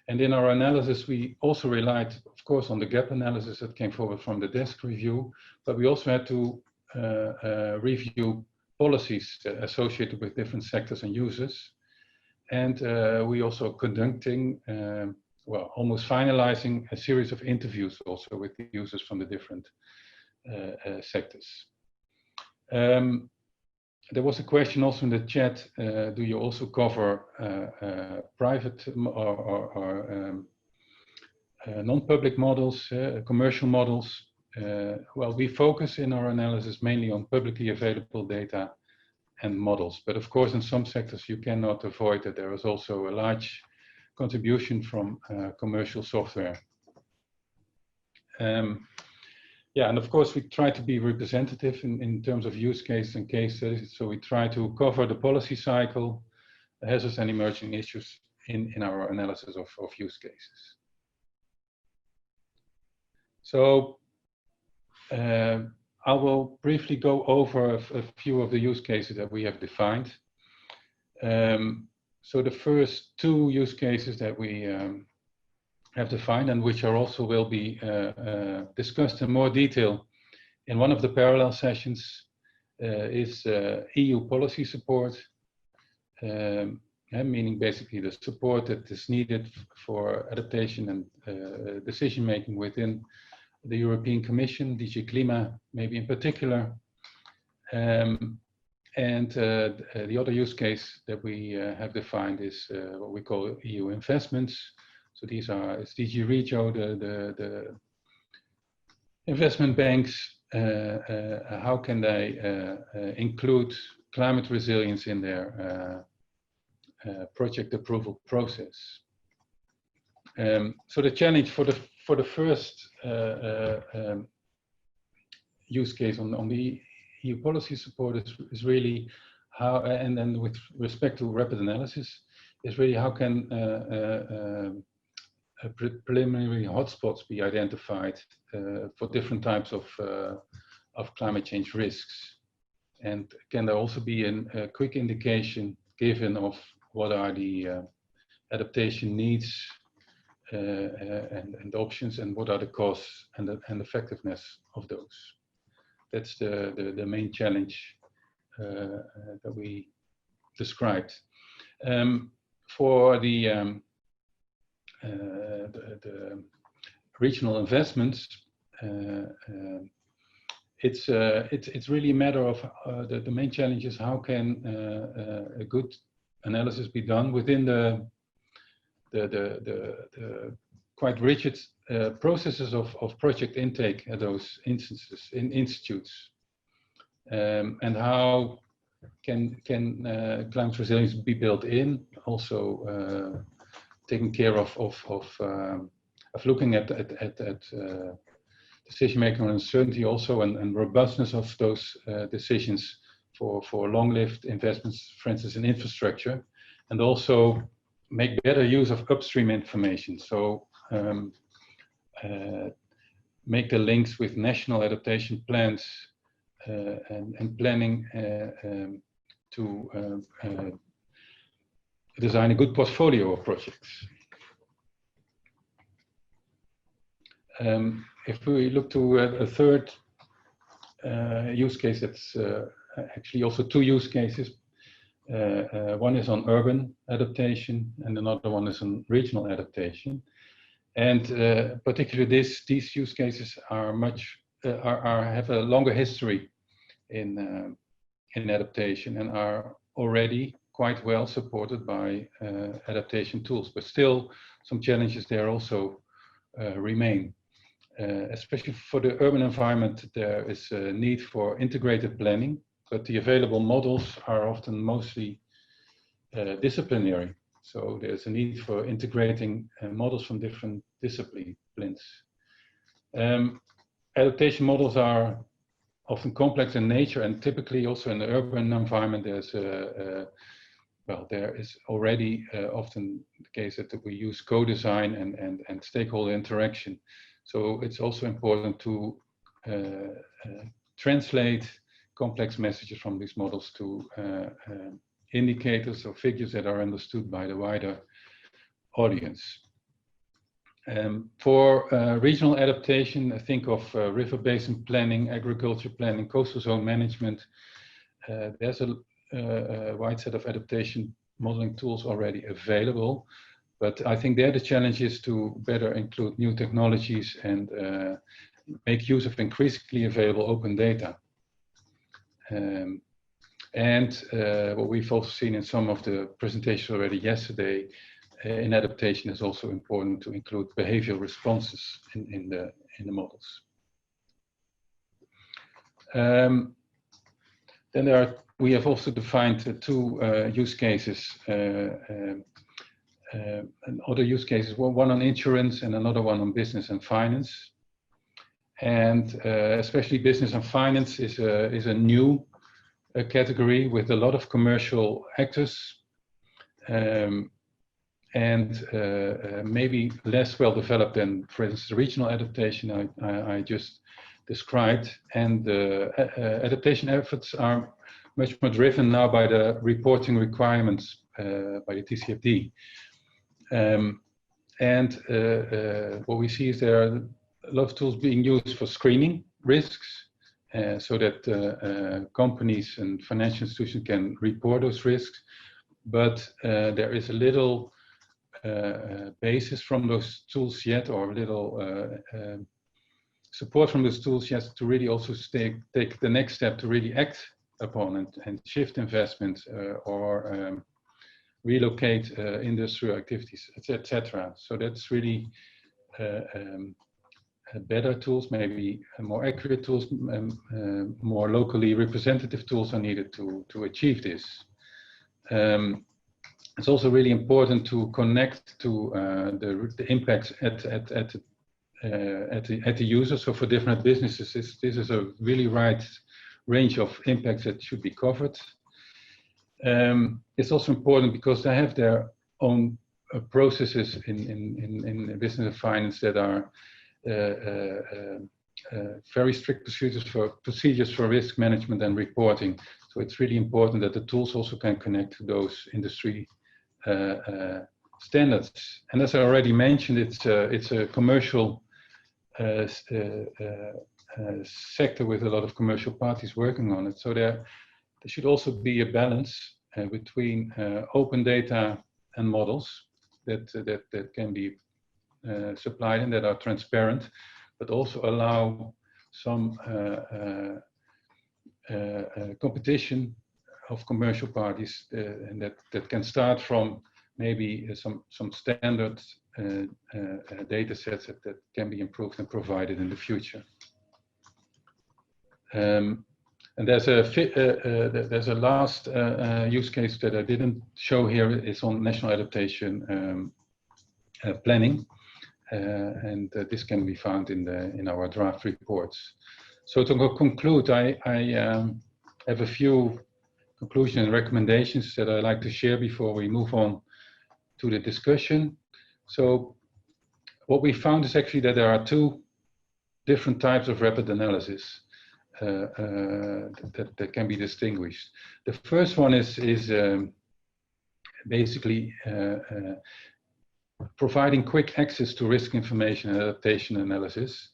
E: And in our analysis, we also relied, of course, on the gap analysis that came forward from the desk review, but we also had to review policies associated with different sectors and users. And we also conducting, well, almost finalizing a series of interviews also with the users from the different sectors. There was a question also in the chat, do you also cover private or non-public models, commercial models? Well, we focus in our analysis mainly on publicly available data and models. But of course, in some sectors, you cannot avoid that there is also a large contribution from commercial software. Yeah, and of course, we try to be representative in terms of use cases and case studies. So we try to cover the policy cycle, hazards and emerging issues in our analysis of use cases. So I will briefly go over a few of the use cases that we have defined. So the first 2 use cases that we have defined and which are also will be discussed in more detail in one of the parallel sessions is EU policy support, meaning basically the support that is needed for adaptation and decision making within the European Commission, DG Climate maybe in particular. And the other use case that we have defined is what we call EU investments. So these are, it's DG Regio, the investment banks, how can they include climate resilience in their project approval process? So the challenge for the first use case on the EU policy support is really how, and then with respect to rapid analysis, is really how can preliminary hotspots be identified for different types of climate change risks, and can there also be a quick indication given of what are the adaptation needs and options, and what are the costs and effectiveness of those. That's the main challenge that we described. For the regional investments, it's really a matter of the main challenge is how can a good analysis be done within the quite rigid processes of project intake at those instances in institutes, and how can climate resilience be built in, also taking care of looking at decision making on uncertainty also, and robustness of those decisions for long-lived investments, for instance in infrastructure, and also make better use of upstream information. So make the links with national adaptation plans and planning to design a good portfolio of projects. If we look to a third use case, that's actually also 2 use cases. One is on urban adaptation, and another one is on regional adaptation. And particularly these use cases are have a longer history in adaptation, and are already quite well supported by adaptation tools. But still, some challenges there also remain. Especially for the urban environment, there is a need for integrated planning, but the available models are often mostly disciplinary. So there's a need for integrating models from different disciplines disciplines. Adaptation models are often complex in nature, and typically also in the urban environment there is already often the case that we use co-design and stakeholder interaction. So it's also important to translate complex messages from these models to indicators or figures that are understood by the wider audience. For regional adaptation, I think of river basin planning, agriculture planning, coastal zone management. There's a wide set of adaptation modeling tools already available, but I think there the challenge is to better include new technologies and make use of increasingly available open data. What we've also seen in some of the presentations already yesterday, in adaptation is also important to include behavioral responses in the models. Then we have also defined two use cases, and other use cases, one on insurance and another one on business and finance. And especially business and finance is a new category with a lot of commercial actors, and maybe less well developed than, for instance, the regional adaptation I just described. And adaptation efforts are much more driven now by the reporting requirements by the TCFD. What we see is there are a lot of tools being used for screening risks, so that companies and financial institutions can report those risks. But there is a little basis from those tools yet, or little support from those tools yet, to really also take the next step to really act upon it and shift investment or relocate industrial activities, etc. So that's really better tools, maybe more accurate tools, more locally representative tools are needed to achieve this. It's also really important to connect to the impacts at the user. So for different businesses, this is a really wide range of impacts that should be covered. It's also important because they have their own processes in business and finance that are very strict procedures for risk management and reporting. So it's really important that the tools also can connect to those industry standards. And as I already mentioned, it's a commercial sector with a lot of commercial parties working on it. So there should also be a balance between open data and models that can be supplied and that are transparent, but also allow some competition of commercial parties, and that can start from maybe some standard data sets that can be improved and provided in the future. And there's a last use case that I didn't show here. It's on national adaptation planning, and this can be found in our draft reports. So to conclude, I have a few conclusions and recommendations that I'd like to share before we move on to the discussion. So what we found is actually that there are two different types of rapid analysis that can be distinguished. The first one is basically providing quick access to risk information and adaptation analysis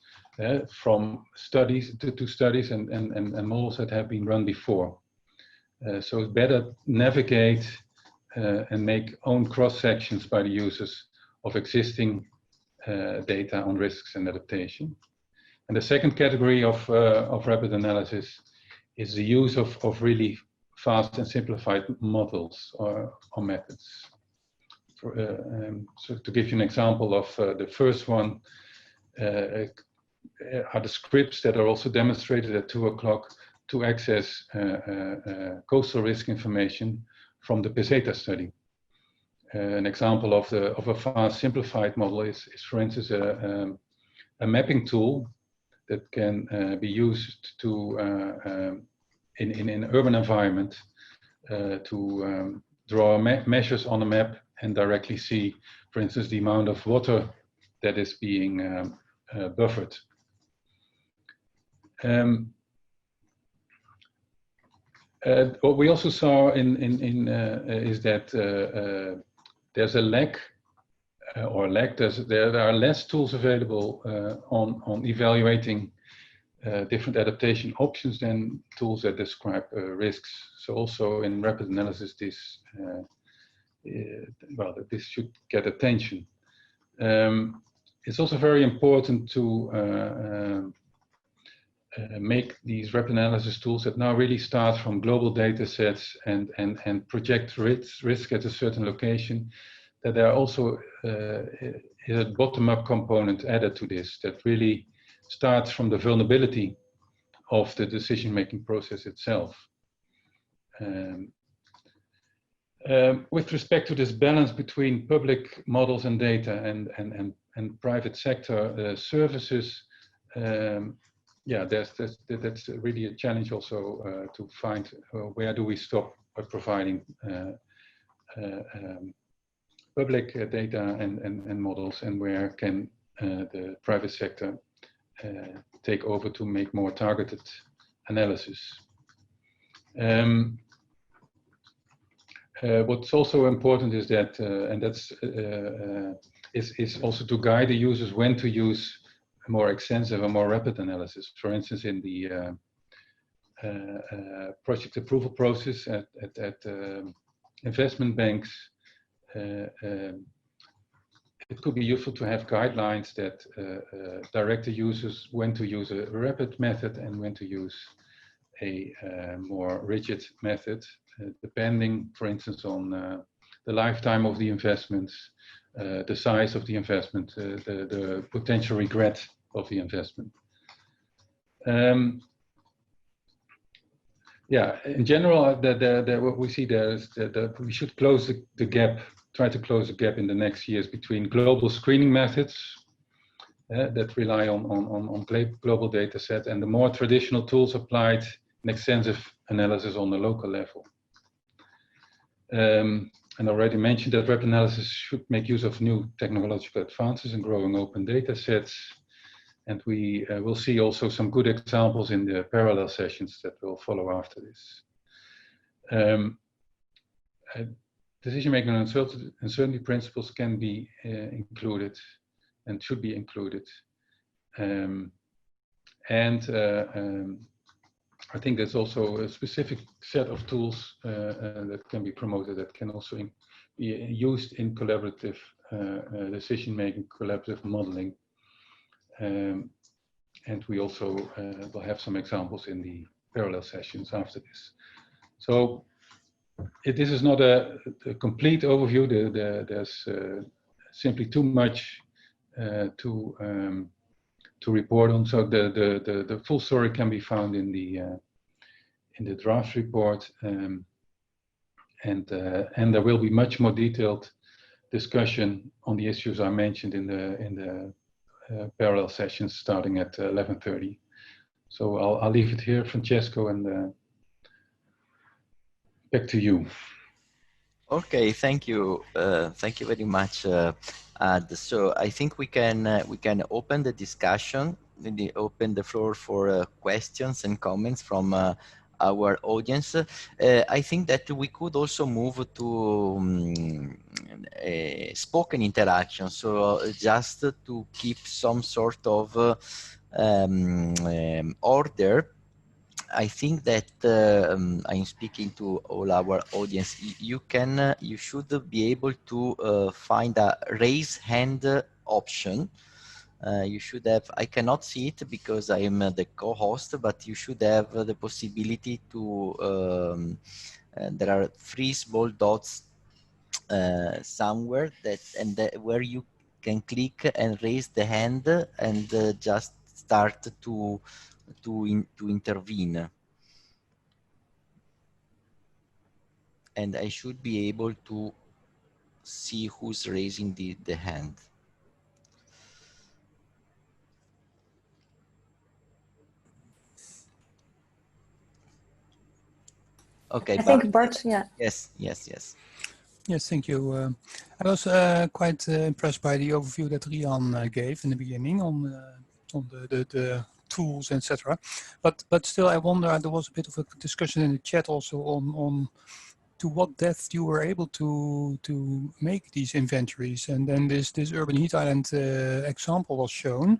E: from studies to studies and models that have been run before. So it's better navigate and make own cross-sections by the users of existing data on risks and adaptation. And the second category of rapid analysis is the use of really fast and simplified models or methods. So to give you an example of the first one, are the scripts that are also demonstrated at 2 o'clock to access coastal risk information from the Peseta study. An example of a fast simplified model is for instance, a mapping tool that can be used to in an urban environment to draw measures on a map and directly see, for instance, the amount of water that is being buffered. What we also saw is that there's a lack there are less tools available on evaluating different adaptation options than tools that describe risks. So also in rapid analysis, this this should get attention. It's also very important to make these rapid analysis tools that now really start from global data sets and project risk at a certain location, that there are also a bottom-up component added to this that really starts from the vulnerability of the decision-making process itself. With respect to this balance between public models and data and private sector services, that's really a challenge also to find where do we stop by providing public data and models, and where can the private sector take over to make more targeted analysis. What's also important is that, and that's is also to guide the users when to use a more extensive and more rapid analysis. For instance, in the project approval process at investment banks, it could be useful to have guidelines that direct the users when to use a rapid method and when to use a more rigid method, depending, for instance, on the lifetime of the investments, the size of the investment, the potential regret of the investment. In general, what we see there is that we should close the gap, try to close the gap in the next years between global screening methods that rely on global data set and the more traditional tools applied in extensive analysis on the local level. And I already mentioned that rapid analysis should make use of new technological advances in growing open data sets. And we will see also some good examples in the parallel sessions that will follow after this. Decision-making and uncertainty principles can be included and should be included. I think there's also a specific set of tools that can be promoted that can also be used in collaborative decision-making, collaborative modeling. And we also will have some examples in the parallel sessions after this. So this is not a complete overview. There's simply too much to report on. So the full story can be found in the draft report, and there will be much more detailed discussion on the issues I mentioned in the parallel sessions starting at 11:30. So I'll leave it here, Francesco, and back to you.
A: Okay, thank you very much, Ad. So I think we can open the discussion, open the floor for questions and comments from our audience. I think that we could also move to spoken interaction. So just to keep some sort of order, I think that I'm speaking to all our audience. You should be able to find a raise hand option. You should have, I cannot see it because I am the co-host, but you should have the possibility to, there are 3 small dots somewhere where you can click and raise the hand and just start to intervene. And I should be able to see who's raising the hand. Okay,
F: I think Bart, yeah.
A: Yes, yes, yes.
G: Yes, thank you. I was quite impressed by the overview that Rhian gave in the beginning on the tools, etc. But still, I wonder. There was a bit of a discussion in the chat also on to what depth you were able to make these inventories, and then this urban heat island example was shown.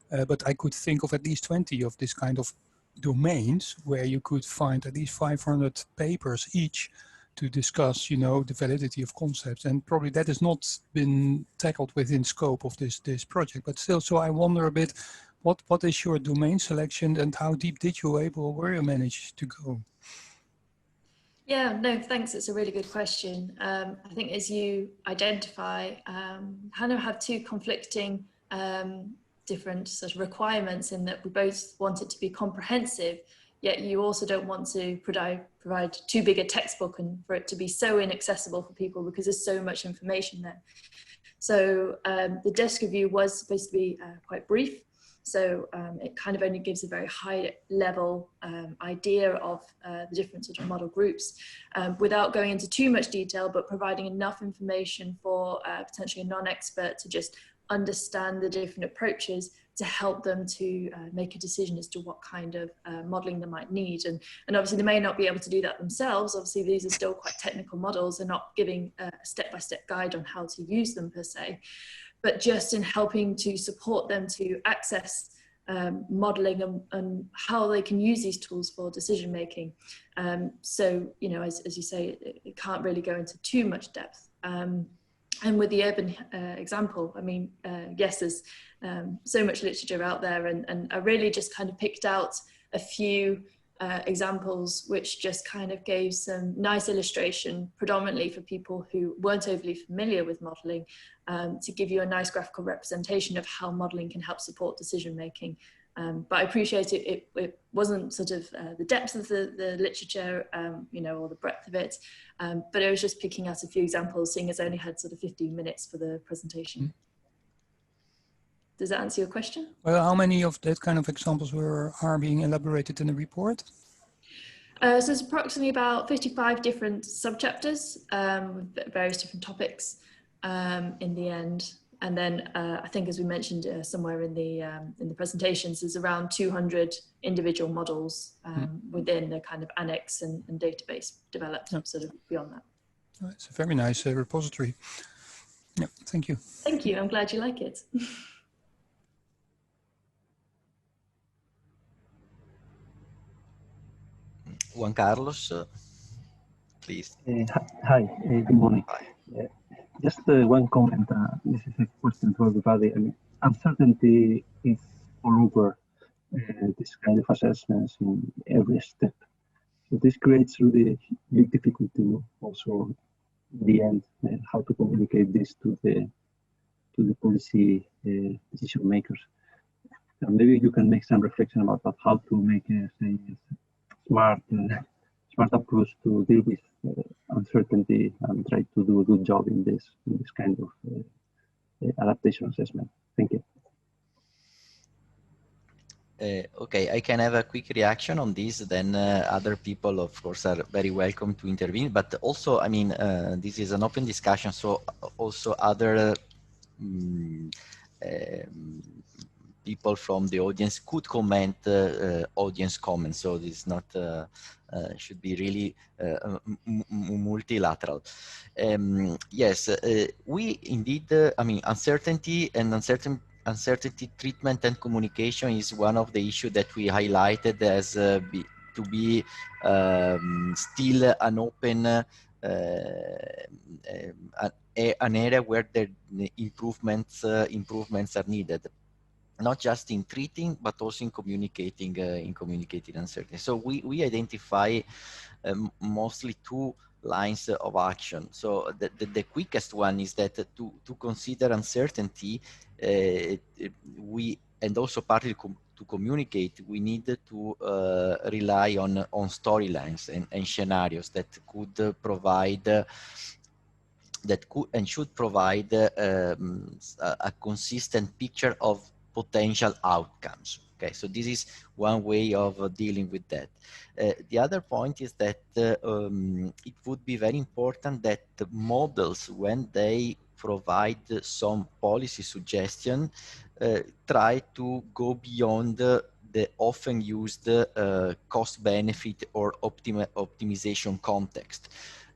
G: But I could think of at least 20 of this kind of domains where you could find at least 500 papers each to discuss, you know, the validity of concepts, and probably that has not been tackled within scope of this project. But still, so I wonder a bit, what is your domain selection, and how deep were you manage to go?
B: Yeah, no, thanks. It's a really good question. I think as you identify, kind of have two conflicting different sort of requirements in that we both want it to be comprehensive, yet you also don't want to provide too big a textbook and for it to be so inaccessible for people because there's so much information there. So the desk review was supposed to be quite brief. So it kind of only gives a very high level idea of the different sort of model groups without going into too much detail, but providing enough information for potentially a non-expert to just understand the different approaches to help them to make a decision as to what kind of modeling they might need. And obviously they may not be able to do that themselves. Obviously these are still quite technical models. They're not giving a step-by-step guide on how to use them per se, but just in helping to support them to access modeling and how they can use these tools for decision making. So, you know, as you say, it can't really go into too much depth. And with the urban example, I mean, yes, there's so much literature out there, and I really just kind of picked out a few examples which just kind of gave some nice illustration, predominantly for people who weren't overly familiar with modelling, to give you a nice graphical representation of how modelling can help support decision making. But I appreciate it wasn't sort of the depth of the literature, you know, or the breadth of it, but I was just picking out a few examples, seeing as I only had sort of 15 minutes for the presentation. Does that answer your question?
G: Well, how many of that kind of examples are being elaborated in the report?
B: So there's approximately about 55 different subchapters with various different topics in the end. And then I think, as we mentioned somewhere in the presentations, there's around 200 individual models within the kind of annex and database developed sort of beyond that.
G: It's a very nice repository. Yeah, thank you.
B: Thank you. I'm glad you like it.
A: Juan Carlos, please.
H: Hi, good morning. Just one comment. This is a question to everybody. I mean, uncertainty is all over this kind of assessments in every step. So this creates really big difficulty also in the end, how to communicate this to the policy decision makers. And maybe you can make some reflection about that, how to make a smart approach to deal with uncertainty and try to do a good job in this kind of adaptation assessment. Thank you.
A: Okay, I can have a quick reaction on this, then other people, of course, are very welcome to intervene. But also, I mean, this is an open discussion, so also other people from the audience could comment audience comments. So this is not should be really multilateral. Yes, we indeed, I mean, uncertainty uncertainty treatment and communication is one of the issues that we highlighted as to be still an open an area where the improvements are needed, not just in treating but also in communicating uncertainty. So we identify mostly two lines of action. So the quickest one is that to consider uncertainty, and also partly to communicate, we need to rely on storylines and scenarios that could provide that could and should provide a consistent picture of potential outcomes. Okay, so this is one way of dealing with that. The other point is that it would be very important that the models, when they provide some policy suggestion, try to go beyond the often used cost benefit or optimization context,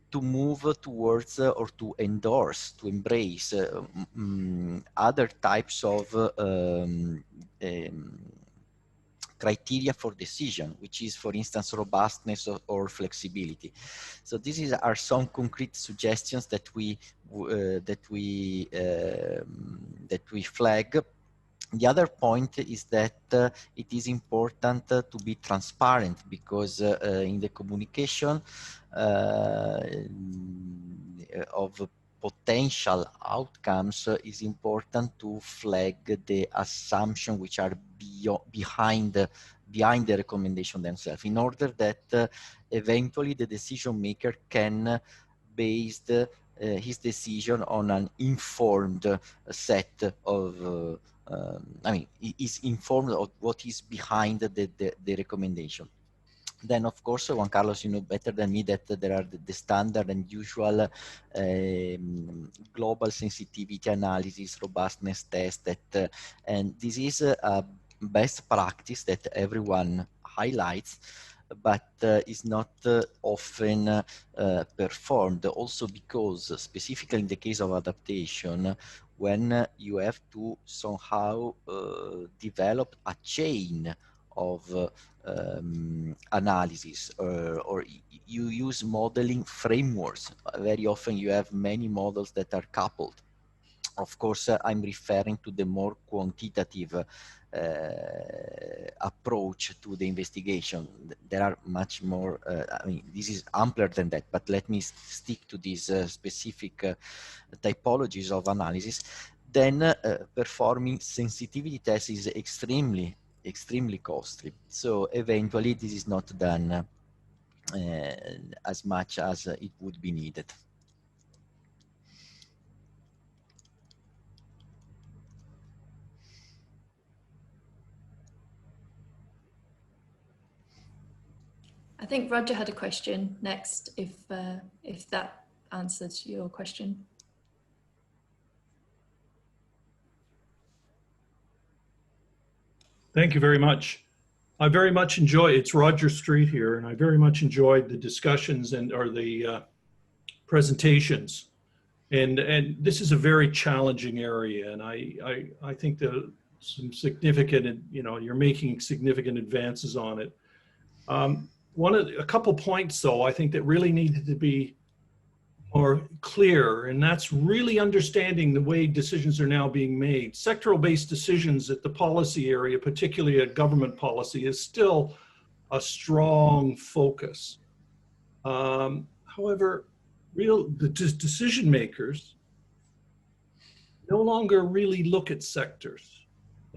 A: to move towards or to endorse, to embrace other types of criteria for decision, which is, for instance, robustness or flexibility. So these are some concrete suggestions that we flag. The other point is that it is important to be transparent, because in the communication of potential outcomes is important to flag the assumptions which are behind the recommendation themselves, in order that eventually the decision maker can base his decision on an informed set of I mean, is informed of what is behind the recommendation. Then, of course, Juan Carlos, you know better than me that there are the standard and usual global sensitivity analysis, robustness test, that, and this is a best practice that everyone highlights, but is not often performed, also because, specifically in the case of adaptation, when you have to somehow develop a chain of analysis, or you use modeling frameworks. Very often you have many models that are coupled. Of course, I'm referring to the more quantitative approach to the investigation. There are much more, I mean, this is ampler than that, but let me stick to these specific typologies of analysis. Then performing sensitivity tests is extremely costly. So eventually this is not done as much as it would be needed.
B: I think Roger had a question next, if that answers your question.
F: Thank you very much. I very much enjoy, it's Roger Street here, and I very much enjoyed the discussions or the presentations. And this is a very challenging area, and I think that some significant, you know, you're making significant advances on it. A couple points though, I think that really needed to be more clear, and that's really understanding the way decisions are now being made. Sectoral-based decisions at the policy area, particularly at government policy, is still a strong focus. However, the decision makers no longer really look at sectors.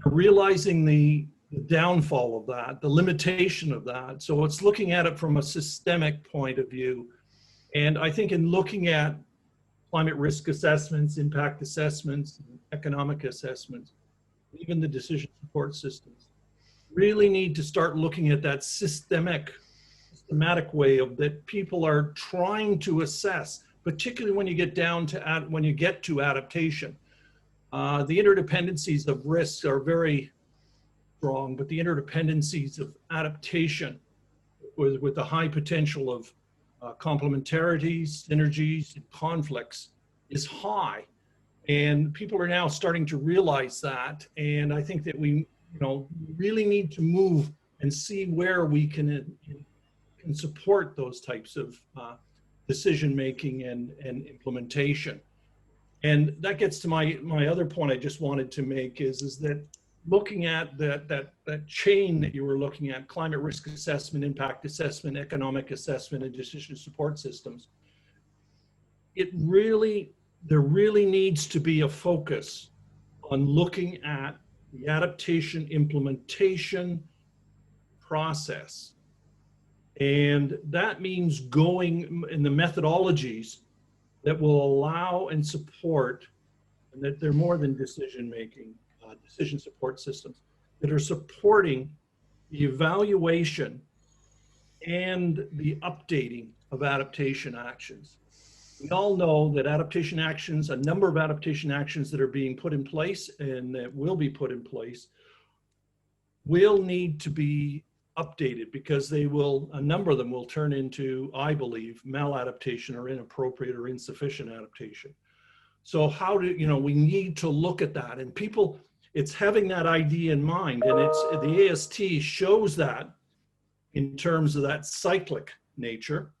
F: They're realizing the downfall of that, the limitation of that. So it's looking at it from a systemic point of view. And I think in looking at climate risk assessments, impact assessments, economic assessments, even the decision support systems, really need to start looking at that systematic way of that people are trying to assess, particularly when you get down to adaptation. The interdependencies of risks are very strong, but the interdependencies of adaptation with the high potential of complementarities, synergies, and conflicts is high. And people are now starting to realize that. And I think that we, really need to move and see where we can support those types of decision-making and implementation. And that gets to my other point I just wanted to make is that looking at that chain that you were looking at, climate risk assessment, impact assessment, economic assessment, and decision support systems, there really needs to be a focus on looking at the adaptation implementation process. And that means going in the methodologies that will allow and support, and that they're more than decision-making, decision support systems that are supporting the evaluation and the updating of adaptation actions. We all know that adaptation actions, a number of adaptation actions that are being put in place and that will be put in place, will need to be updated because they will, a number of them will turn into, I believe, maladaptation or inappropriate or insufficient adaptation. So how do, we need to look at that, and people, it's having that idea in mind, and it's, the AST shows that in terms of that cyclic nature.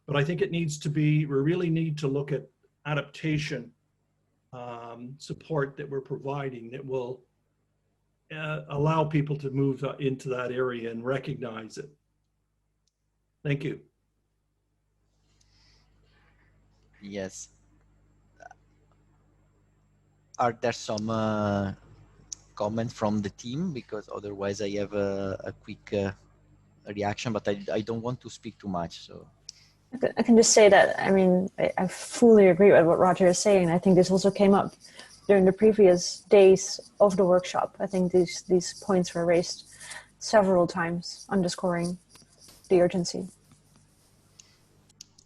F: But I think it needs to be, we really need to look at adaptation support that we're providing that will allow people to move into that area and recognize it. Thank you.
A: Yes. Are there some comments from the team? Because otherwise I have a quick reaction, but I don't want to speak too much. So
I: I can just say that, I mean, I fully agree with what Roger is saying. I think this also came up during the previous days of the workshop. I think these points were raised several times, underscoring the urgency.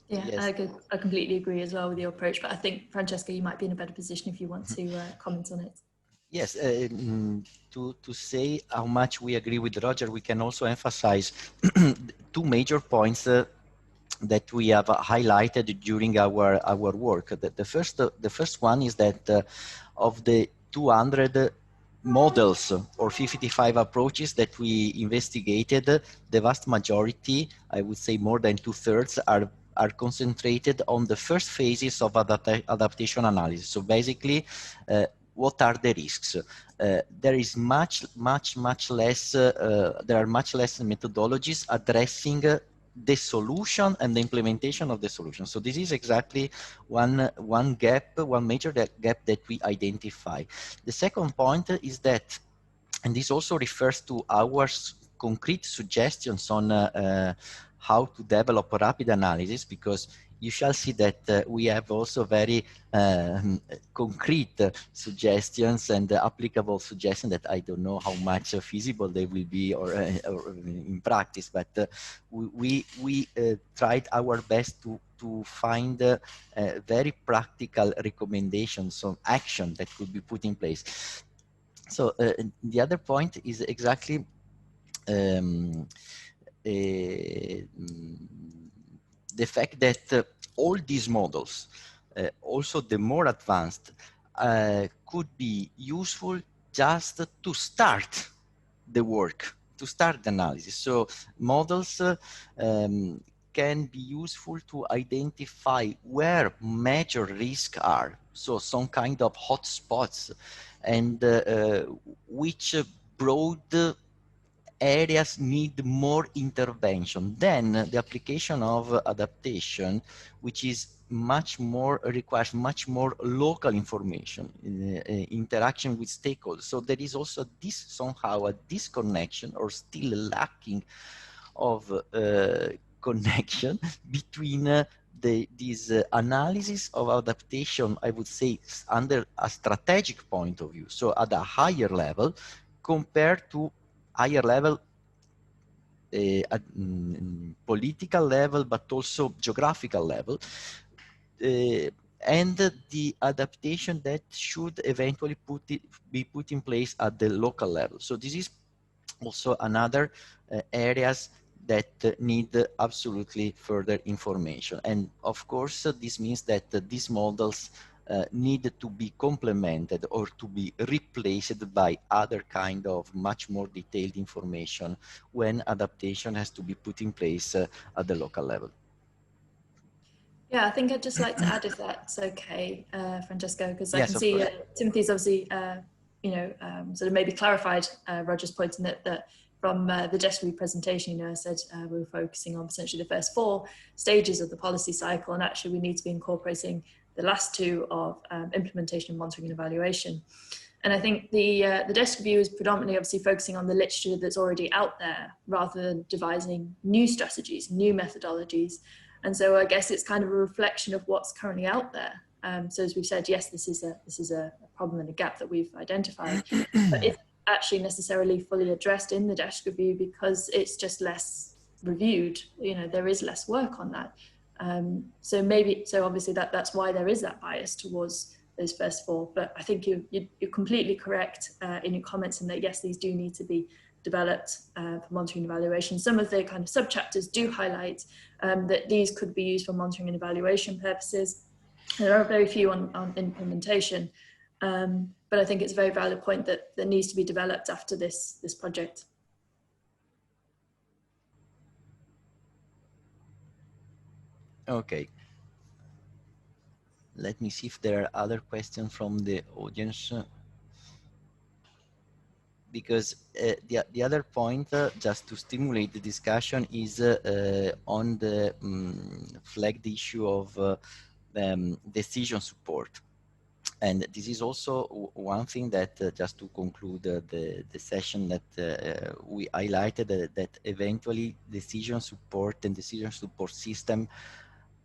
B: Yeah,
A: yes.
B: I completely agree as well with your approach, but I think, Francesco, you might be in a better position if you want to comment on it.
A: Yes, to say how much we agree with Roger, we can also emphasize two major points that we have highlighted during our work. The first one is that of the 200 models or 55 approaches that we investigated, the vast majority, I would say more than 2/3, are concentrated on the first phases of adaptation analysis. So basically, what are the risks? There is much less, there are much less methodologies addressing the solution and the implementation of the solution. So this is exactly one gap, one major gap that we identify. The second point is that, and this also refers to our concrete suggestions on how to develop a rapid analysis, because you shall see that we have also very concrete suggestions and applicable suggestions that I don't know how much feasible they will be or in practice, but we tried our best to find very practical recommendations on action that could be put in place. So the other point is exactly the fact that all these models, also the more advanced, could be useful just to start the work, to start the analysis. So models can be useful to identify where major risks are, so some kind of hotspots, and which broad areas need more intervention. Then the application of adaptation, which is much more, requires much more local information, interaction with stakeholders. So there is also this somehow a disconnection or still lacking of connection between this analysis of adaptation, I would say, under a strategic point of view, so at a higher level, compared to higher level at political level, but also geographical level, and the adaptation that should eventually be put in place at the local level. So this is also another areas that need absolutely further information. And of course, this means that these models need to be complemented or to be replaced by other kind of much more detailed information when adaptation has to be put in place at the local level.
B: Yeah, I think I'd just like to add, if that's okay, Francesco, because
A: yes,
B: I can see Timothy's obviously, sort of maybe clarified Roger's point in that from the DESCRI presentation, I said we were focusing on essentially the first 4 stages of the policy cycle, and actually we need to be incorporating the last 2 of implementation, monitoring and evaluation. And I think the DESCRI view is predominantly obviously focusing on the literature that's already out there, rather than devising new strategies, new methodologies. And so I guess it's kind of a reflection of what's currently out there. So as we've said, yes, this is a problem and a gap that we've identified, but it's actually necessarily fully addressed in the desk review because it's just less reviewed. You know, there is less work on that. So obviously that's why there is that bias towards those first four. But I think you're completely correct in your comments in that yes, these do need to be developed for monitoring and evaluation. Some of the kind of subchapters do highlight that these could be used for monitoring and evaluation purposes. There are very few on implementation, but I think it's a very valid point that needs to be developed after this project.
A: Okay. Let me see if there are other questions from the audience. Because the other point, just to stimulate the discussion, is on the flagged issue of decision support. And this is also one thing that, just to conclude the session, that we highlighted that eventually decision support and decision support system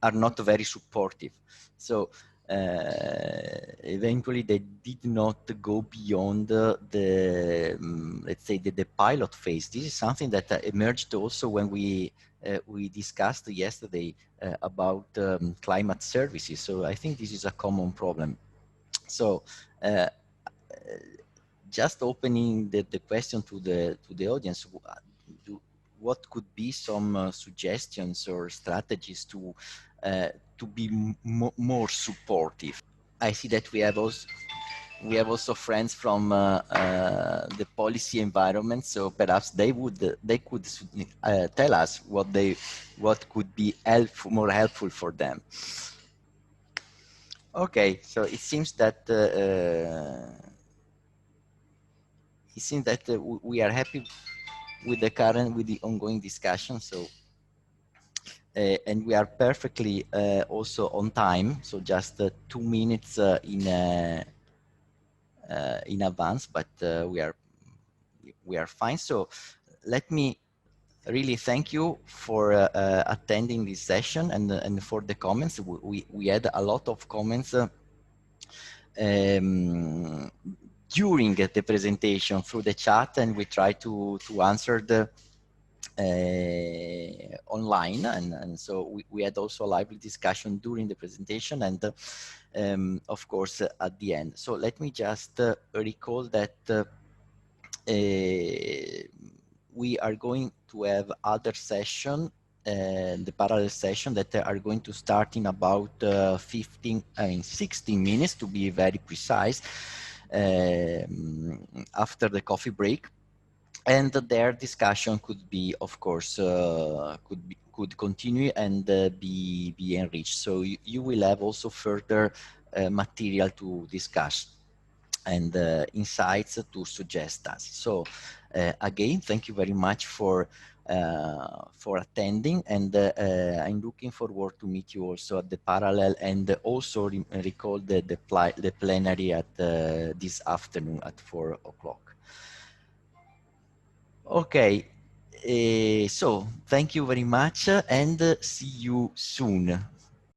A: are not very supportive. So eventually they did not go beyond let's say the pilot phase. This is something that emerged also when we discussed yesterday about climate services. So I think this is a common problem. So just opening the question to the audience, what could be some suggestions or strategies to be more supportive? I see that we have also friends from the policy environment, so perhaps they could tell us what could be more helpful for them. Okay, so it seems that we are happy with the ongoing discussion. So and we are perfectly also on time. So just 2 minutes in advance, but we are fine. So let me really thank you for attending this session and for the comments. We had a lot of comments during the presentation through the chat, and we try to answer the online, and so we had also a lively discussion during the presentation and of course at the end. So let me just recall that we are going to have other session, the parallel session that are going to start in about 16 minutes to be very precise, after the coffee break. And their discussion could be, of course, could continue and be enriched. So you will have also further material to discuss and insights to suggest us. So again, thank you very much for attending, and I'm looking forward to meet you also at the parallel, and also recall the plenary at this afternoon at 4 o'clock. Okay, so thank you very much and see you soon.